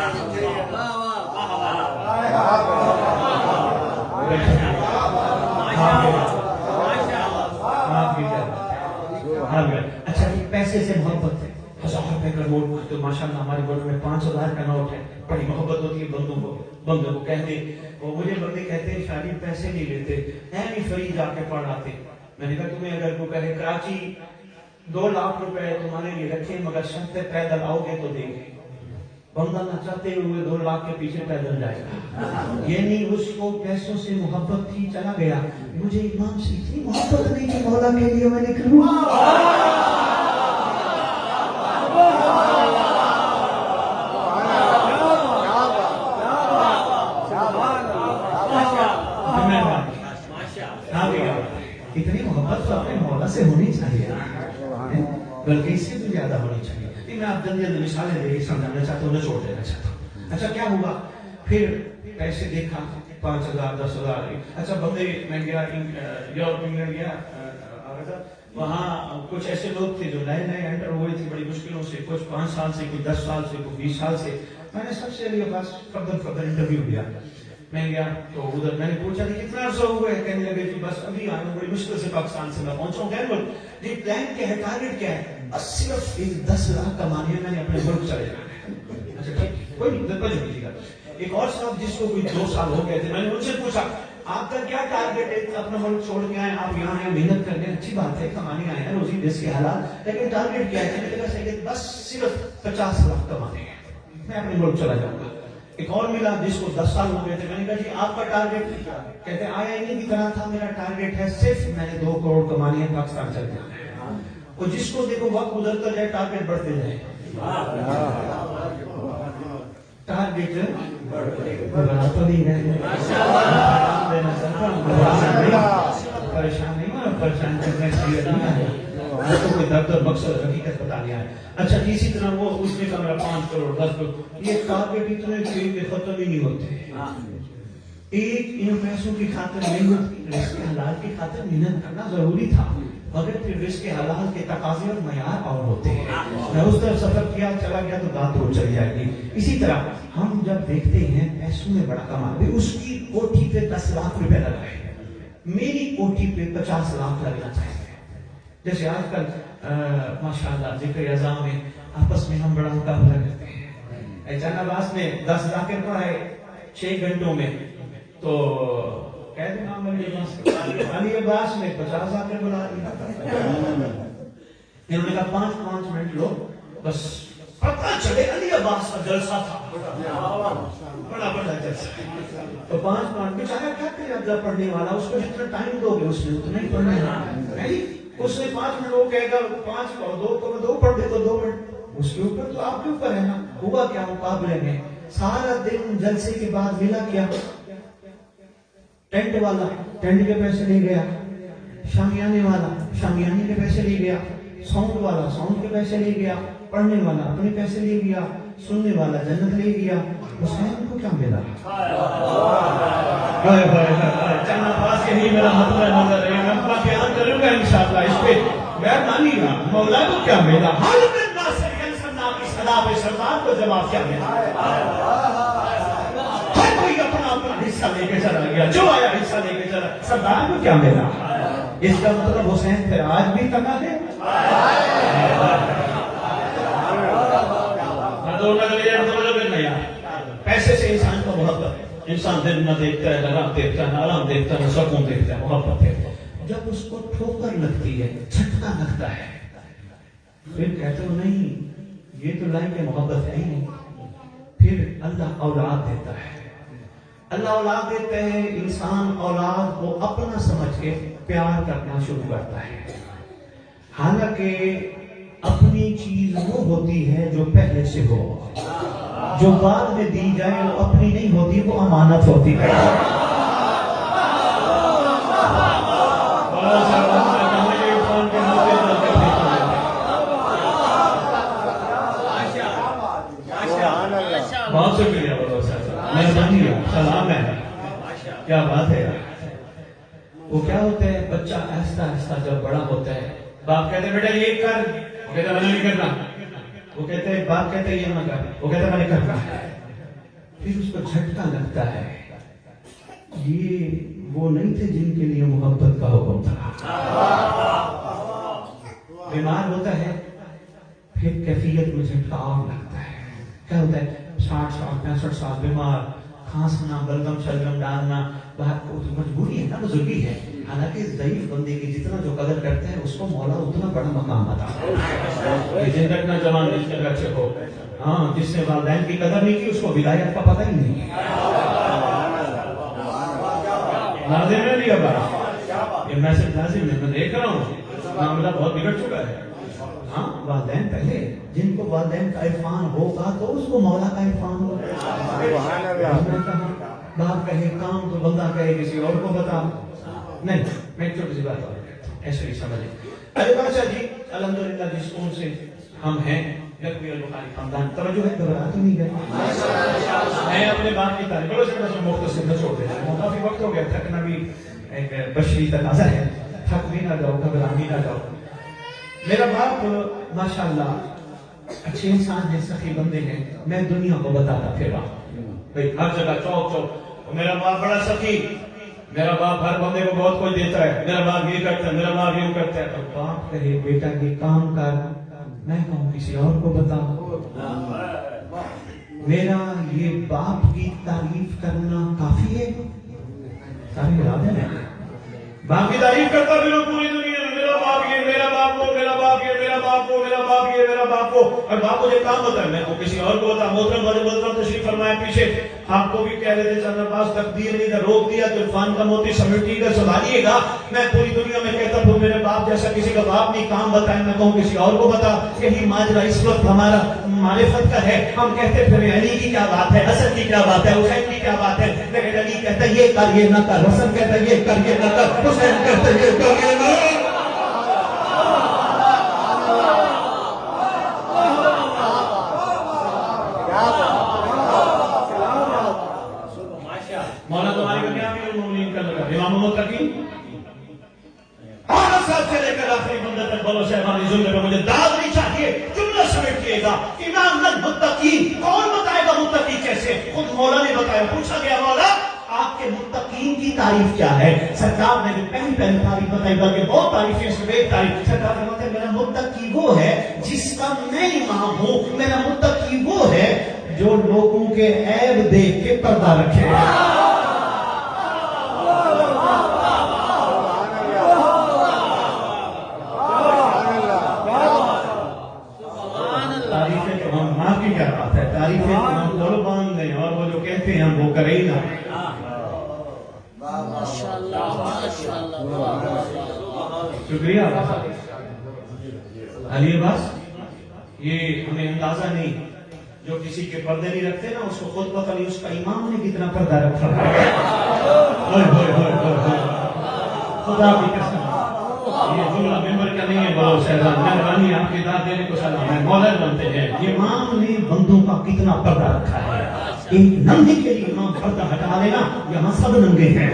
اچھا پیسے سے محبت ہے، 1000 روپے کا نوٹ تو ماشاءاللہ ہمارے گھر میں 5000 کا نوٹ ہے، بڑی محبت ہوتی ہے بندوں کو کہتے وہ مجھے بندے کہتے ہیں شادی پیسے نہیں لیتے نہیں فری جا کے پڑھ آتے. میں نے کہا تمہیں اگر کو کہے کراچی 2 لاکھ روپے تمہارے لیے رکھے مگر شرط پیدل آؤ گے تو دیں گے. بندہ نہ چاہتے ہوئے 2 لاکھ کے پیچھے پیدل جائے گا. یعنی اس کو پیسوں سے محبت تھی، چلا گیا. مجھے امام سے اتنی محبت نہیں تھی مولا کے لیے میں نے کروں. اتنی محبت تو اپنے مولا سے ہونی چاہیے بلکہ اس سے بھی زیادہ ہونی چاہیے. میں آپ جلدی جلدی مثالیں دے کے سمجھانا چاہتا ہوں، نہ چھوڑ دینا چاہتا ہوں. اچھا کیا ہوا پھر پیسے دیکھا 5000 10,000. اچھا بندے میں گیا یورپ انگلینڈ گیا، وہاں کچھ ایسے لوگ تھے جو نئے نئے انٹر ہوئے تھے بڑی مشکلوں سے، کچھ 5 سال سے، کچھ 10 سال سے، کچھ 20 سال سے. میں نے سب سے فردر انٹرویو لیا. میں گیا تو ادھر میں نے پوچھا کہ کتنا عرصہ ہوا ہے، کہنے لگے کہ بس ابھی آیا ہوں، بڑی مشکل سے پاکستان سے میں پہنچا ہوں. کہنے یہ پلان کیا ہے، ٹارگیٹ کیا ہے؟ صرف 10 لاکھ کمانے میں نے اپنے ملک چلے جانا ہے. اچھا ٹھیک کوئی نہیں. ایک اور صاحب جس کو کوئی 2 سال ہو گئے تھے، میں نے ان سے پوچھا آپ کا کیا ٹارگیٹ ہے؟ اپنا ملک چھوڑ کے آئے آپ یہاں ہیں محنت کرنے، اچھی بات ہے کمانے آئے ہیں روزی دیس کے حالات، لیکن ٹارگیٹ کیا ہے؟ بس صرف 50 لاکھ کمانے ہیں، میں اپنے ملک چلا جاؤں گا. ایک اور ملا جس کو 10 سال ہو گئے تھے. میں نے کہا جی آپ کا ٹارگیٹ؟ کہتے ہیں آیا انہیں کی طرح تھا، میرا ٹارگیٹ ہے صرف میں نے 2 کروڑ کمانے ہیں، پاکستان چل جانا ہے. اور جس کو دیکھو وقت گزرتا جائے ٹارگیٹ بڑھتے جائے. ٹارگیٹ بڑھاتا نہیں ہے. پریشان نہیں ہوا، پریشان کرنے سے نہیں آیا تو کوئی دفتر مقصد حقیقت بتانے آئے. اچھا اسی طرح وہ اس نے کہا میرا 5 کروڑ 10 کروڑ. یہ ٹارگیٹ اتنے ختم ہی نہیں ہوتے. ایک ان پیسوں کی خاطر محنت، رزق حلال کی خاطر محنت کرنا ضروری تھا، مگر پھر رزق حلال کے تقاضے اور معیار اور ہوتے ہیں. میں اس طرف سفر کیا چلا گیا تو بات اور چلی جائے گی. اسی طرح ہم جب دیکھتے ہیں پیسوں میں بڑا کمال، بھی اس کی کوٹھی پہ 10 لاکھ روپے لگائے، میری کوٹھی پہ 50 لاکھ لگنا چاہیے. جیسے آج کل ماشاءاللہ ذکر اعظام میں آپس میں ہم بڑا مقابلہ کرتے ہیں. جان عباس نے 10 لاکھ پڑھائے 6 گھنٹوں میں، تو کہتے ہیں علی عباس نے 50 لاکھ بلا دیا. انہوں نے کہا 5 منٹ لو، بس پتہ چلے علی عباس کا جلسہ تھا، بڑا جلسہ. تو 5 منٹ بیچارہ کیا کرے، اب پڑھنے والا اس کو جتنا ٹائم دو گے اس نے اتنا ہی پڑھنا ہے. اس نے 5 منٹ وہ کہے گا 5 کو 2 پڑھ دے تو 2 منٹ اس کے اوپر، تو آپ کے اوپر ہے نا. ہوا کیا مقابلے میں سارا دن جلسے کے بعد ملا کیا، ٹینٹ والا ٹینٹ کے پیسے لے گیا، شامیانے والا شامیانے کے پیسے لے گیا، ساؤنڈ والا ساؤنڈ کے پیسے لے گیا، پڑھنے والا اپنے پیسے لے گیا، سننے والا جنت لے گیا. حسین کو کیا ملا؟ چند پاس یہی میرا مطلب نظر ہے، میں اپنا بیان کروں گا انشاءاللہ اس پہ. میں مانی گا مولا کو کیا ملا، حال میں ناصر ینسنا کی صدا پہ سردار کو جواب کیا ملا. ہر کوئی اپنا اپنا حصہ لے کے چلا گیا، جو آیا حصہ لے کے چلا. سردار کو کیا ملا؟ اس کا مطلب حسین پھر آج بھی تنہا ہے. پیسے سے انسان کا محبت ہے. انسان دن نہ دیکھتا ہے، نہ رات دیکھتا ہے، نہ آرام دیکھتا ہے، نہ سکون دیکھتا ہے، محبت ہے. جب اس کو ٹھوکر لگتی ہے، جھٹکا لگتا ہے، پھر کہتے ہو نہیں یہ تو لائن کے محبت ہے ہی نہیں. پھر اللہ اولاد دیتا ہے، اللہ اولاد دیتے ہیں. انسان اولاد کو اپنا سمجھ کے پیار کرنا شروع کرتا ہے، حالانکہ اپنی چیز وہ ہوتی ہے جو پہلے سے ہو، جو بعد میں دی جائے وہ اپنی نہیں ہوتی، وہ امانت ہوتی ہے. بہت شکریہ، مہربانی ہے، سلام ہے. کیا بات ہے. وہ کیا ہوتا ہے، بچہ آہستہ آہستہ جب بڑا ہوتا ہے، باپ کہتے ہیں بیٹا یہ کر، وہ کہتا ہے میں نہیں کرنا. وہ کہتے ہیں باپ کہتے ہیں یہ نہ کر، وہ کہتا ہے میں نہیں کرنا. پھر اس کو جھٹکا لگتا ہے، یہ وہ نہیں تھے جن کے لیے محبت کا حکم تھا. بیمار ہوتا ہے، پھر کیفیت میں جھٹکا اور لگتا ہے. کیا ہوتا ہے 60 سال 65 سال بیمار، کھانسنا، بلغم شلغم ڈالنا، باپ کو مجبوری ہے نا، بزرگی ہے. حالانکہ ضعیف بندے کی جتنا جو قدر کرتے ہیں اس کو مولا اتنا بڑا مقام عطا ہے. جن کا جوان جس کے اچھے ہو، ہاں جس نے والدین کی قدر نہیں کی اس کو ولایت کا پتہ ہی نہیں. لازم ہے لیا بات، یہ میسج لازم ہے. میں دیکھ رہا ہوں معاملہ بہت بگڑ چکا ہے. ہاں والدین پہلے، جن کو والدین کا عرفان ہوگا تو اس کو مولا کا عرفان ہوگا. باپ کہے کام تو بندہ کہے کسی اور کو بتا. نہیں، میں ایک چھوٹی سی بات اور ایسے ہی سمجھیں. ارے بادشاہ جی الحمدللہ جس کون سے ہم ہیں، یکوی البخاری خاندان، توجہ ہے، گھبرا تو نہیں گئے. میں اپنے باپ کی تعریف بڑوں سے مختصر نہ چھوڑ دیتا. کافی وقت ہو گیا، تھکنا بھی ایک بشری تقاضا ہے، تھک بھی نہ جاؤ، گھبرا بھی نہ جاؤ. میرا باپ ماشاءاللہ اچھے انسان ہیں، سخی بندے ہیں. میں دنیا کو بتاتا پھر بھائی ہر جگہ چوک چوک میرا باپ بڑا سخی، میرا باپ ہر بندے کو بہت کچھ دیتا ہے، میرا باپ یہ کرتا ہے، میرا باپ یہ کرتا ہے. اور باپ کہے بیٹا یہ کام کر، میں کہوں کسی اور کو بتا. میرا یہ باپ کی تعریف کرنا کافی ہے. سارے یاد ہے باپ کی تعریف کرتا پھر پوری دنیا میں میرا باپ یہ، میرا باپ وہ، میرا باپ یہ، میرا باپ وہ، میرا باپ یہ، میرا باپ وہ. اور باپ مجھے کام ہوتا ہے، میں کو کسی اور کو بتا. محترم تشریف فرمائے پیچھے. آپ کو بھی کہہ رہے تھے چندر پاس تقدیر نے ادھر روک دیا تو عرفان کا موتی سمیٹی کا سنبھالیے گا. میں پوری دنیا میں کہتا ہوں میرے باپ جیسا کسی کا باپ نہیں کام بتائے، میں کہوں کسی اور کو بتا. یہی ماجرا اس وقت ہمارا معرفت کا ہے. ہم کہتے پھر علی کی کیا بات ہے، حسن کی کیا بات ہے، حسین کی کیا بات ہے. لیکن علی کہتا ہے یہ کر یہ نہ کر، حسن کہتا ہے یہ کر یہ نہ کر، حسین کہتا ہے یہ کر یہ نہ کر. مولا تمہاری آخری بندے تک بولو صاحبانی ظلم پہ مجھے داد نہیں چاہیے. جملہ سمیٹیے گا. امام المتقین کون بتائے گا متقی کیسے؟ خود مولا نے بتایا. پوچھا گیا مولا آپ کے متقین کی تعریف کیا ہے؟ سرکار نے جو پہلی تعریف بتائی بلکہ بہت تعریفیں اس میں ایک تعریف. سرکار نے بتایا میرا متقی وہ ہے جس کا میں امام ہوں. میرا متقی وہ ہے جو لوگوں کے عیب دیکھ کے پردہ رکھے. تعریفیں تو ہم ماں کی کیا بات ہے، تعریفیں تو ہم دل باندھ دیں اور وہ جو کہتے ہیں ہم وہ کرے ہی نہ. شکریہ علی عباس. یہ ہمیں اندازہ نہیں جو کسی کے پردے نہیں رکھتے نا اس کو خود پتہ نہیں اس کا امام نے کتنا پردہ رکھا ہے. خدا کی قسم یہ جملہ ممبر کا نہیں ہے. بہت شہزاد مہربانی آپ کی داد دینے کو سلام ہے. مولا بنتے ہیں امام نے بندوں کا کتنا پردہ رکھا ہے. ایک ننگے کے لیے امام پردہ ہٹا لینا. یہاں سب ننگے ہیں.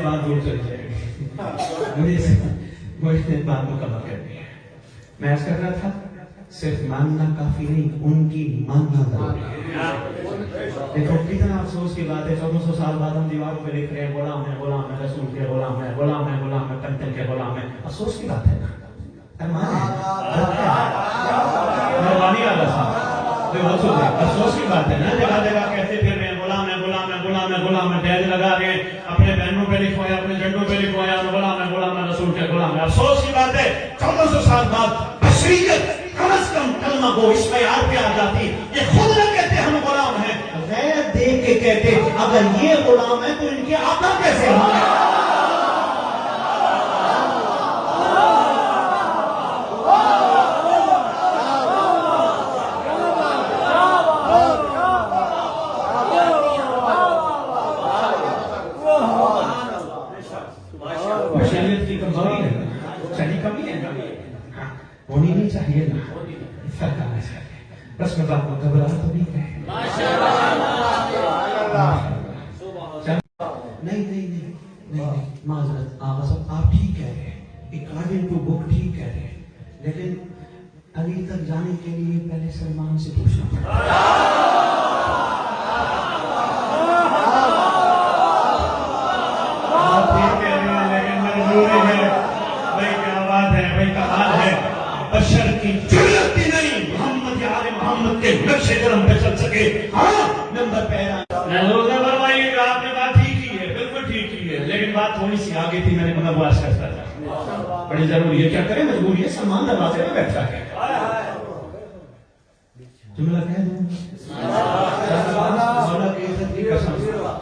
بات دور چلی جائے گی. مجھے بات مکمل کرنی ہے. میں ایسا کر رہا تھا صرف ماننا کافی نہیں ان کی ماننا ضروری ہے. دیکھو کتنا افسوس کی بات ہے 1400 سال بعد ہم دیواروں پہ لکھ رہے ہیں غلام ہے غلام ہے رسول کے غلام ہے غلام ہے غلام ہے کنٹن کے غلام ہے. افسوس کی بات ہے نا. مہربانی والا صاحب افسوس کی بات ہے نا. جگہ جگہ کہتے پھر رہے ہیں غلام ہے غلام ہے غلام ہے غلام ہے. بیج لگا رہے ہیں اپنے بہنوں پہ لکھوایا اپنے جنڈوں پہ لکھوایا غلام ہے رسول کے غلام ہے. افسوس کی بات ہے 1400 سال بعد بشریت کم از کم کلمہ کو اس معیار پہ آ جاتی. یہ خود نہ کہتے ہم غلام ہیں غیر دیکھ کے کہتے اگر یہ غلام ہے تو ان کے آقا کیسے ہیں. بشریت کی کمزوری ہے چلی کمی ہے ہونی نہیں چاہیے نا. فرق آنا چاہیے. بس میں بات کو گھبرا تو نہیں ہے. نہیں معذرت آغا صاحب آپ ٹھیک کہہ رہے ہیں. اکارڈنگ ٹو بک ٹھیک کہہ رہے ہیں لیکن علی تک جانے کے لیے پہلے سلمان سے پوچھنا پڑتا. بشر کی ضرورت ہی نہیں محمد آل محمد کے نقش قدم پہ چل سکے. ہاں نمبر پہلا آپ نے بات ٹھیک کی ہے بالکل ٹھیک کی ہے لیکن بات تھوڑی سی آگے تھی. میں نے مطلب واس کرتا تھا بڑی ضروری ہے. کیا کریں مجبوری ہے. سلمان دروازے پہ بیٹھا ہے. جملہ کہہ دوں مولا کی عزت کی قسم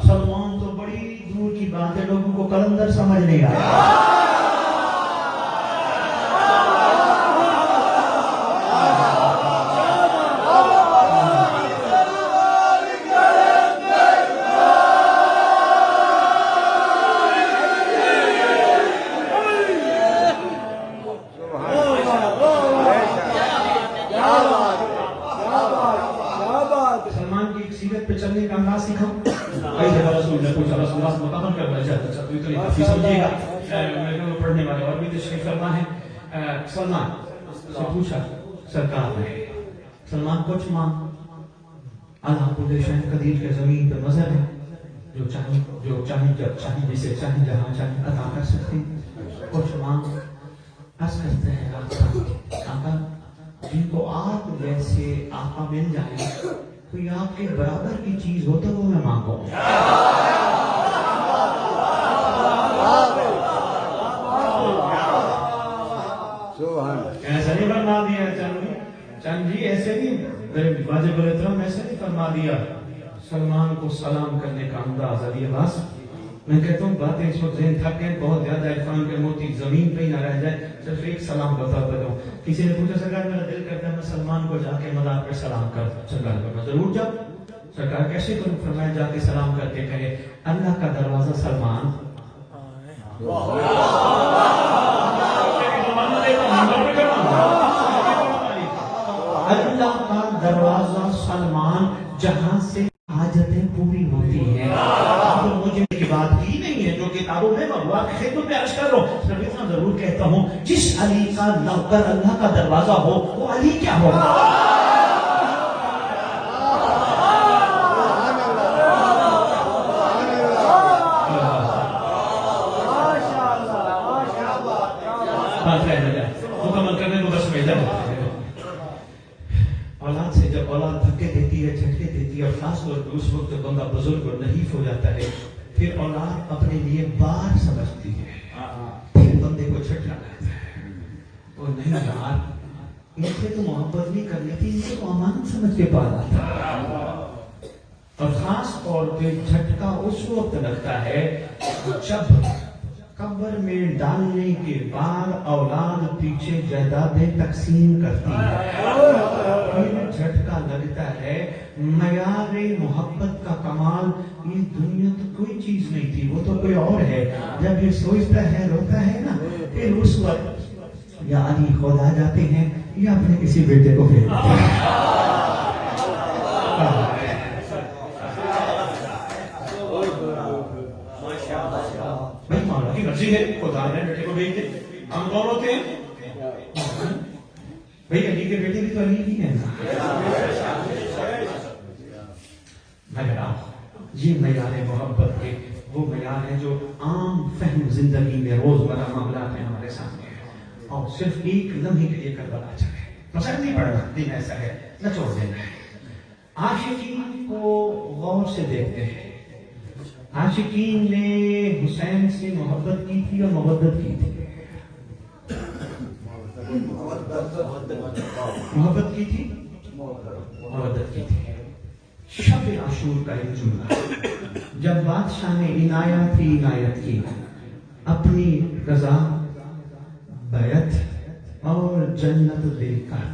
سلمان تو بڑی دور کی بات ہے. لوگوں کو قلندر سمجھ نہیں آیا. سلمان کی سیرت پہ چلنے کا انداز سکھاؤں. کئی جگہ رسول نے پوچھا رسول اللہ مقابل کرنا چاہتا تھا تو اتنی کافی سمجھیے گا. پڑھنے والے اور بھی تشریف فرما ہے. سلمان سے پوچھا سرکار نے سلمان کچھ مانگ. اللہ کل شیء قدیر کے زمین پہ نظر ہے جو چاہیں جب چاہیں جسے چاہیں جہاں چاہیں عطا کر سکتے. کچھ مانگ عرض کرتے ہیں آقا جن کو آپ جیسے آقا مل جائے کوئی آپ کے برابر کی چیز ہو تو وہ میں مانگوں. ایسا نہیں فرما دیا چند جی ایسے نہیں واجب الاحترام ایسے نہیں فرما دیا. سلمان کو سلام کرنے کا انداز علی عباس میں کہتا ہوں باتیں اس وقت ذہن تھک گئے بہت زیادہ عرفان کے موتی زمین پہ ہی نہ رہ جائے. صرف ایک سلام بتا دوں. کسی نے پوچھا سرکار میرا دل کرتا ہے میں سلمان کو جا کے مزار پہ سلام کر. سرکار کو ضرور جاؤ. سرکار کیسے کروں؟ فرمایا جا کے سلام کر کے کہے اللہ کا دروازہ سلمان. اللہ کا دروازہ سلمان جہاں سے حاجتیں پوری ہوتی ہیں. تو مجھے کی بات کی نہیں ہے جو کتابوں میں مغوا کے خدمت میں عرض کر رہا ہوں. صرف اتنا ضرور کہتا ہوں جس علی کا نوکر اللہ کا دروازہ ہو وہ علی کیا ہوگا. مکمل کرنے کو بس میں اولاد سے جب اولاد دھکے دیتی ہے جھٹکے دیتی ہے اور خاص طور پہ اس وقت بندہ بزرگ اور نحیف ہو جاتا ہے پھر اولاد اپنے لیے بار سمجھتی ہے پھر بندے کو جھٹکا لگتا ہے. اور نہیں یار ان سے تو محبت نہیں کرنی تھی ان سے تو امانت سمجھ کے پالا تھا. اور خاص طور پہ جھٹکا اس وقت لگتا ہے جب قبر میں ڈالنے کے بعد اولاد پیچھے جائیدادیں تقسیم کرتی ہے. جھٹکا لگتا ہے معیار محبت کا کمال یہ دنیا تو کوئی چیز نہیں تھی وہ تو کوئی اور ہے. جب یہ سوچتا ہے روتا ہے نا پھر اس وقت یا علی خود آ جاتے ہیں یا اپنے کسی بیٹے کو بھیج دیتے ہیں. بھائی مولا کی مرضی ہے خدا نے بیٹے کو بھیج دے. ہم کون ہوتے ہیں بھائی علی کے بیٹے بھی تو علی ہی ہیں نا. یہ معیار محبت کے وہ معیار ہے جو عام فہم زندگی میں روزمرہ معاملات میں ہمارے سامنے ہے. اور صرف ایک لمحے کے لیے کربلا چلے مسئلہ نہیں پڑنا دن ایسا ہے نہ چھوڑ دینا ہے. عاشقین کو غور سے دیکھتے ہیں. عاشقین نے حسین سے محبت کی تھی اور مودت کی تھی. محبت کی تھی مودت کی تھی. شب عاشور کا ایک جملہ جب بادشاہ نے عنایت کی اپنی رضا بیعت اور جنت دے کر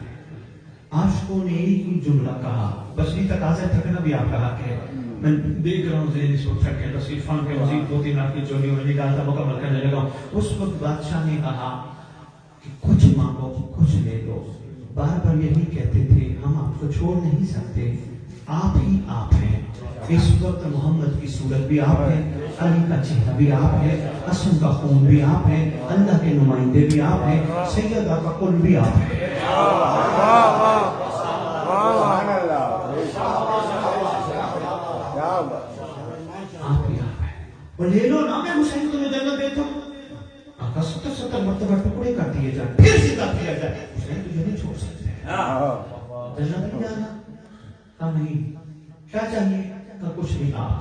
عاشقوں نے ایک ہی جملہ کہا. بس نہیں تقاضا تھکنا بھی آپ کہا کہ میں دیکھ رہا ہوں ذہن اس وقت تھک کے تصویر فن کے مزید 2-3 رات کی چولی میں نکالتا مکمل کرنے لگا ہوں. اس وقت بادشاہ نے کہا کہ کچھ مانگو کچھ لے لو. بار بار یہی کہتے تھے ہم آپ کو چھوڑ نہیں سکتے آپ ہی آپ ہیں. اس وقت محمد کی صورت بھی آپ ہے علی کا چہرہ بھی آپ ہے حسن کا خون بھی آپ ہے اللہ کے نمائندے بھی آپ ہیں سیدہ کا قل بھی آپ ہے. آپ ہی آپ ہے اور لے لو نا میں حسین تمہیں جنت دیتا ہوں. آقا 70 مرتبہ ٹکڑے کر دیے جائیں پھر سیدھا کیا جائے حسین تجھے نہیں چھوڑ سکتے جنت نہیں جانا. کہا نہیں کیا چاہیے کہا کچھ نہیں آپ.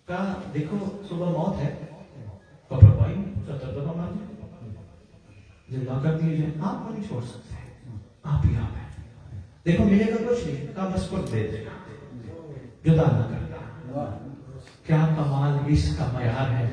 کہا دیکھو صبح موت ہے کپڑ بھائی 70 دفعہ مار زندہ کر دیے جائیں آپ کو نہیں چھوڑ سکتے آپ ہی آپ ہے. دیکھو ملے گا کچھ نہیں کہا بس کچھ دے دے گا جدا نہ کرتا. کیا کمال اس کا معیار ہے.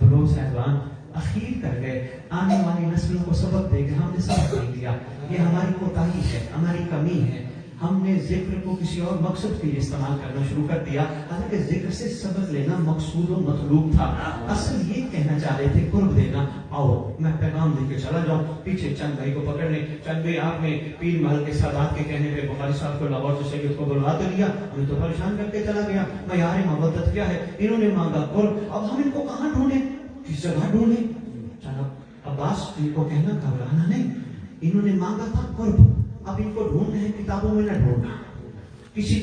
بلوچ صاحبان اخیر کر گئے آنے والی نسلوں کو سبق دے گا. ہم نے سبق نہیں دیا یہ ہماری کوتاہی ہے ہماری کمی ہے. ہم نے ذکر کو کسی اور مقصد کے لیے استعمال کرنا شروع کر دیا حالانکہ ذکر سے سبق لینا مقصود و مطلوب تھا. اصل یہ کہنا چاہ رہے تھے قرب دینا. آؤ میں پیغام دے کے چلا جاؤں پیچھے چند بھائی کو پکڑ لیں. چند بھائی آپ نے پیر محل کے سادات کے کہنے پہ بخاری صاحب کو لاہور سے سید کو بلوا تو لیا ہمیں تو پریشان کر کے چلا گیا. معیار محبت کیا ہے. انہوں نے مانگا قرب. اب ہم ان کو کہاں ڈھونڈیں کس جگہ ڈھونڈیں. جناب عباس ان کو کہنا گھبرانا نہیں. انہوں نے مانگا تھا قرب. اب ان کو ڈھونڈنا ہے کتابوں میں نہ ڈھونڈنا کسی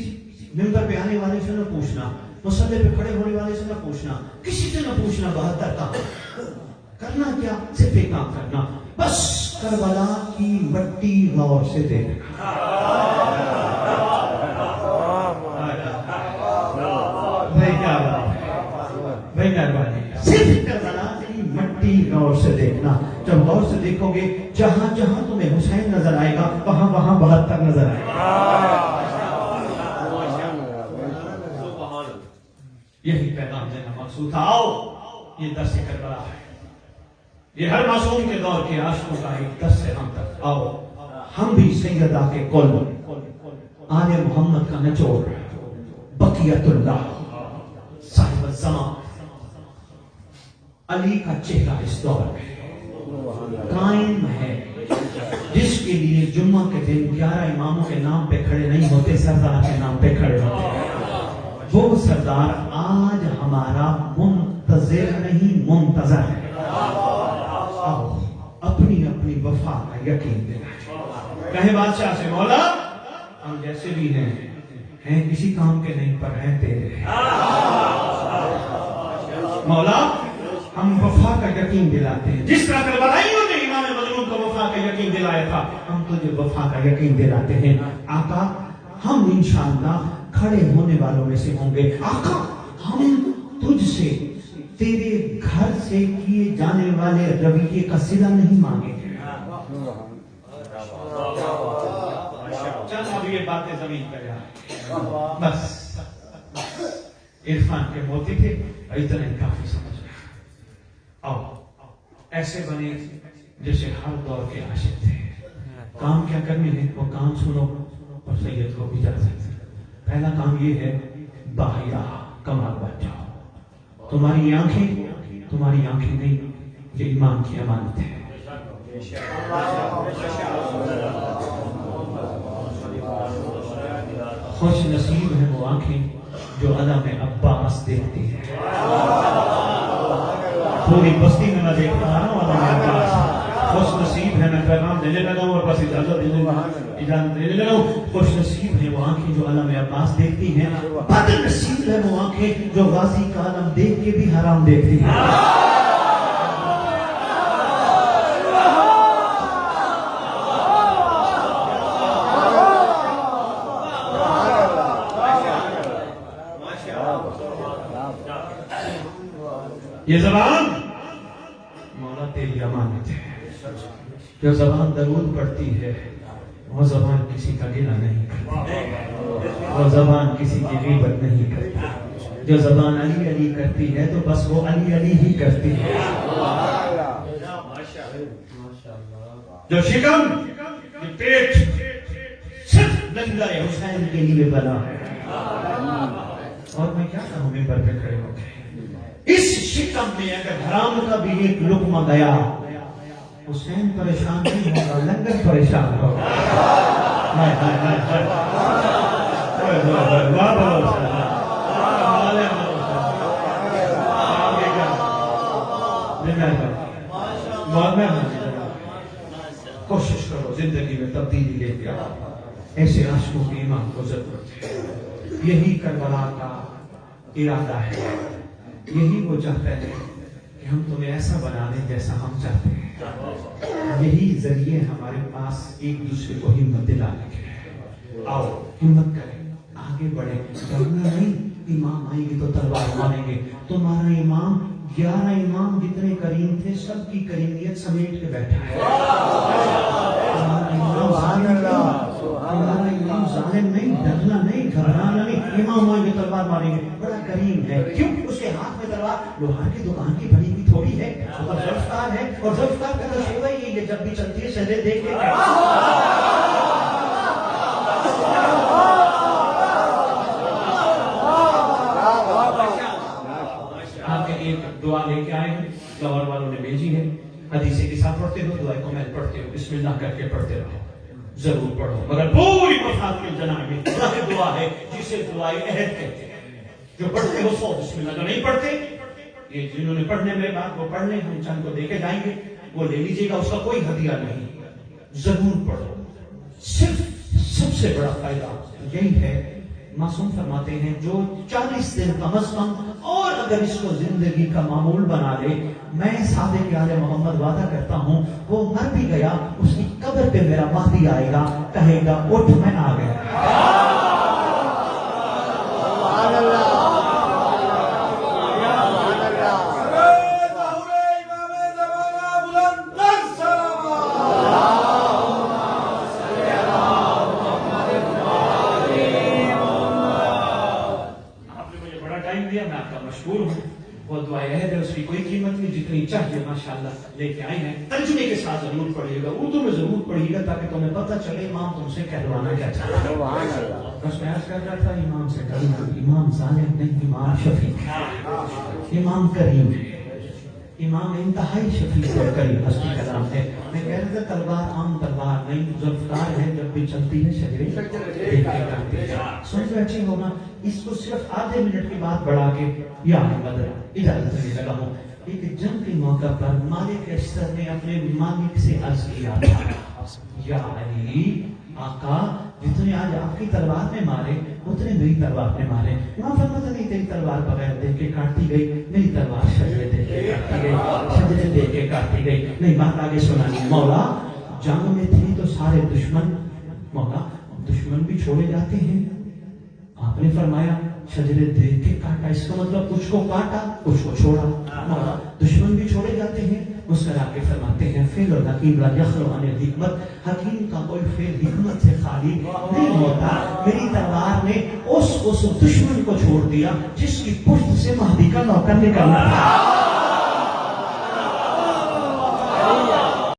ممبر پہ آنے والے سے نہ پوچھنا مصلی پہ کھڑے ہونے والے سے نہ پوچھنا کسی سے نہ پوچھنا. 72 کا کرنا کیا صرف ایک کام کرنا بس کربلا کی مٹی غور سے دیکھنا. صرف کربلا کی مٹی غور سے دیکھنا. جب غور سے دیکھو گے جہاں جہاں تمہیں حسین نظر آئے گا وہاں وہاں 72 نظر آئے گا. یہی پیغام دینا مقصود تھا. آؤ یہ درس کربلا ہے. یہ ہر معصوم کے دور کے عاشقوں کا ایک درس ہے ہم تک. آؤ ہم بھی سیدہ کے قول آل محمد کا نچوڑ بقیت اللہ صاحب الزمان علی کا چہرہ اس دور میں قائم ہے جس کے لیے جمعہ کے دن 11 اماموں کے نام پہ کھڑے نہیں ہوتے، سردار کے نام پہ کھڑے ہوتے ہیں۔ وہ سردار آج ہمارا منتظر نہیں منتظر ہے۔ آؤ اپنی اپنی وفا کا یقین دلاؤ، کہیں بادشاہ سے مولا ہم جیسے بھی ہیں کسی کام کے نہیں پر ہیں تیرے، مولا ہم وفا کا یقین دلاتے ہیں، جس طرح کربلائیوں نے امام مظلوم کو وفا کا یقین دلایا تھا، ہم تجھے وفا کا یقین دلاتے ہیں۔ آقا ہم انشاءاللہ کھڑے ہونے والوں میں سے ہوں گے۔ آقا ہم تجھ سے تیرے گھر سے کیے جانے والے رویے کا صلہ نہیں مانگے گے۔ چل اب یہ باتیں زمین پر جا، بس عرفان کے موتی تھے، اتنا ہی کافی سمجھ میں آؤ ایسے بنے جیسے ہر دور کے عاشق تھے۔ کام کیا کرنے ہیں وہ کام سنو اور سید کو اجازت۔ پہلا کام یہ ہے باحیا کمال بن جاؤ۔ تمہاری آنکھیں نہیں، یہ ایمان کی امانت ہے۔ خوش نصیب ہے وہ آنکھیں جو علم عباس دیکھتی ہیں۔ پوری بستی میں میں دیکھ رہا ہوں علم عباس۔ خوش نصیب ہے، میں پیغام دینے لگا ہوں اور بس اجازت دینے لگا ہوں۔ خوش نصیب ہے وہ آنکھیں جو علم عباس دیکھتی ہیں، بد نصیب ہے وہ آنکھیں جو غازی کا علم دیکھ کے بھی حرام دیکھتی ہیں۔ یہ زبان مولا تیری امانت ہے۔ جو زبان درود پڑھتی ہے وہ زبان کسی کا گلہ نہیں کرتی، وہ زبان کسی کی غیبت نہیں کرتی۔ جو زبان علی علی کرتی ہے تو بس وہ علی علی ہی کرتی ہے۔ جو شکم یہ پیٹ صرف لنگا حسین کے لیے بنا ہے، اور میں کیا کہوں ممبر پہ کھڑے ہو کے، اس شکم میں اگر حرام کا بھی ایک لقمہ گیا حسین پریشان نہیں ہوگا، لنگر پریشان ہوگا۔ کوشش کرو زندگی میں تبدیلی لے کے آؤ، ایسے عاشقوں کے ایمان کو ضرورت ہے۔ یہی کربلا کا ارادہ ہے، یہی وہ چاہتا ہے کہ ہم تمہیں ایسا بنا دیں جیسا ہم چاہتے ہیں۔ یہی ذریعے ہمارے پاس ایک دوسرے کو ہمت دلانے کے۔ آؤ ہمت کریں، آگے بڑھیں، ڈرنا نہیں۔ امام آئیں گے تو تلوار ماریں گے۔ تمہارا امام 11 امام جتنے کریم تھے سب کی کریمیت سمیٹ کے بیٹھا ہے۔ تمہارا امام ظالم نہیں، ڈرنا نہیں، گھبرانا نہیں۔ امام آئیں گے تلوار ماریں گے، بڑا کریم ہے۔ کیوں؟ اس کے ہاتھ میں تلوار لوہار کی دکان کی بنی ہوئی تھوڑی ہے، وہ ذوالفقار ہے، اور ذوالفقار کا تجربہ یہ جب بھی چلتی ہے شہرے دیکھ کے آپ کے ایک دعا لے کے آئے ہیں، لاہور والوں نے بھیجی ہے، حدیث کے ساتھ پڑھتے ہو، دعائیں کمنٹ پڑھتے ہو، بسم اللہ کر کے پڑھتے رہو، ضرور پڑھو، مگر پوری وفات کے جناب میں دعا ہے جسے دعائے عہد کہتے ہیں۔ جو پڑھتے ہو سو بسم اللہ، جو نہیں پڑھتے یہ جنہوں نے پڑھنے میں بات وہ پڑھ لیں، ہم چند کو دے کے جائیں گے، وہ لے لیجیے گا، اس کا کوئی ہدیہ نہیں، ضرور پڑھو۔ صرف سب سے بڑا فائدہ یہی ہے، معصوم فرماتے ہیں جو 40 دن کم از کم اور اگر اس کو زندگی کا معمول بنا لے، میں صادق آل محمد وعدہ کرتا ہوں وہ مر بھی گیا، اس کی قبر پہ میرا مہدی آئے گا، کہے گا اٹھ میں آ گیا۔ وہ دعائیں ہے اس کی کوئی قیمت نہیں، جتنی چاہیے ماشاءاللہ لے کے آئے ہیں۔ ترجمے کے ساتھ ضرور پڑھیے گا، اردو میں ضرور پڑھیے گا تاکہ تمہیں پتہ چلے امام تم سے کہلوانا کیا چاہتا ہے۔ بس میں عرض کر رہا تھا امام سے کہنا، امام ظالم نہیں، امام شفیق ہے، امام کریم ہے، امام انتہائی شفیق اور کریم ہستی کا نام ہے۔ میں کہہ رہا تھا تلوار عام تلوار نہیں، ذوالفقار ہے، جب بھی چلتی ہے شجرے دیکھ کے کاٹتی ہے۔ سن کے اچھی ہونا، اس کو صرف آدھے منٹ کی بات بڑھا کے یا بدر اجازت دینے لگا ہوں۔ ایک جنگ کے موقع پر مالک اشتر نے اپنے مالک سے عرض کیا تھا، یا علی آقا جتنے آج آپ کی تلوار میں مارے اتنے میری تلوار میں مارے۔ امام فرماتا نہیں تیری تلوار بغیر دیکھ کے کاٹتی گئی، میری تلوار شجرے دیکھ کے کاٹتی گئی، شجرے دیکھ کے کاٹتی گئی۔ نہیں بات آگے سنانی، مولا جنگ میں تھی تو سارے دشمن، مولا دشمن بھی چھوڑے جاتے ہیں، آپ نے فرمایا شجرے دیکھ کے کاٹا، اس کا مطلب کچھ کو کاٹا کچھ کو چھوڑا۔ مولا دشمن بھی چھوڑے جاتے ہیں، مسکرا کے فرماتے ہیں فعل الحکیم لا یخلو عن الحکمت، حکیم کا کوئی فعل حکمت سے خالی نہیں ہوتا۔ میری تلوار نے اس دشمن کو چھوڑ دیا جس کی پشت سے مہدی کا نوکر نکلنا تھا۔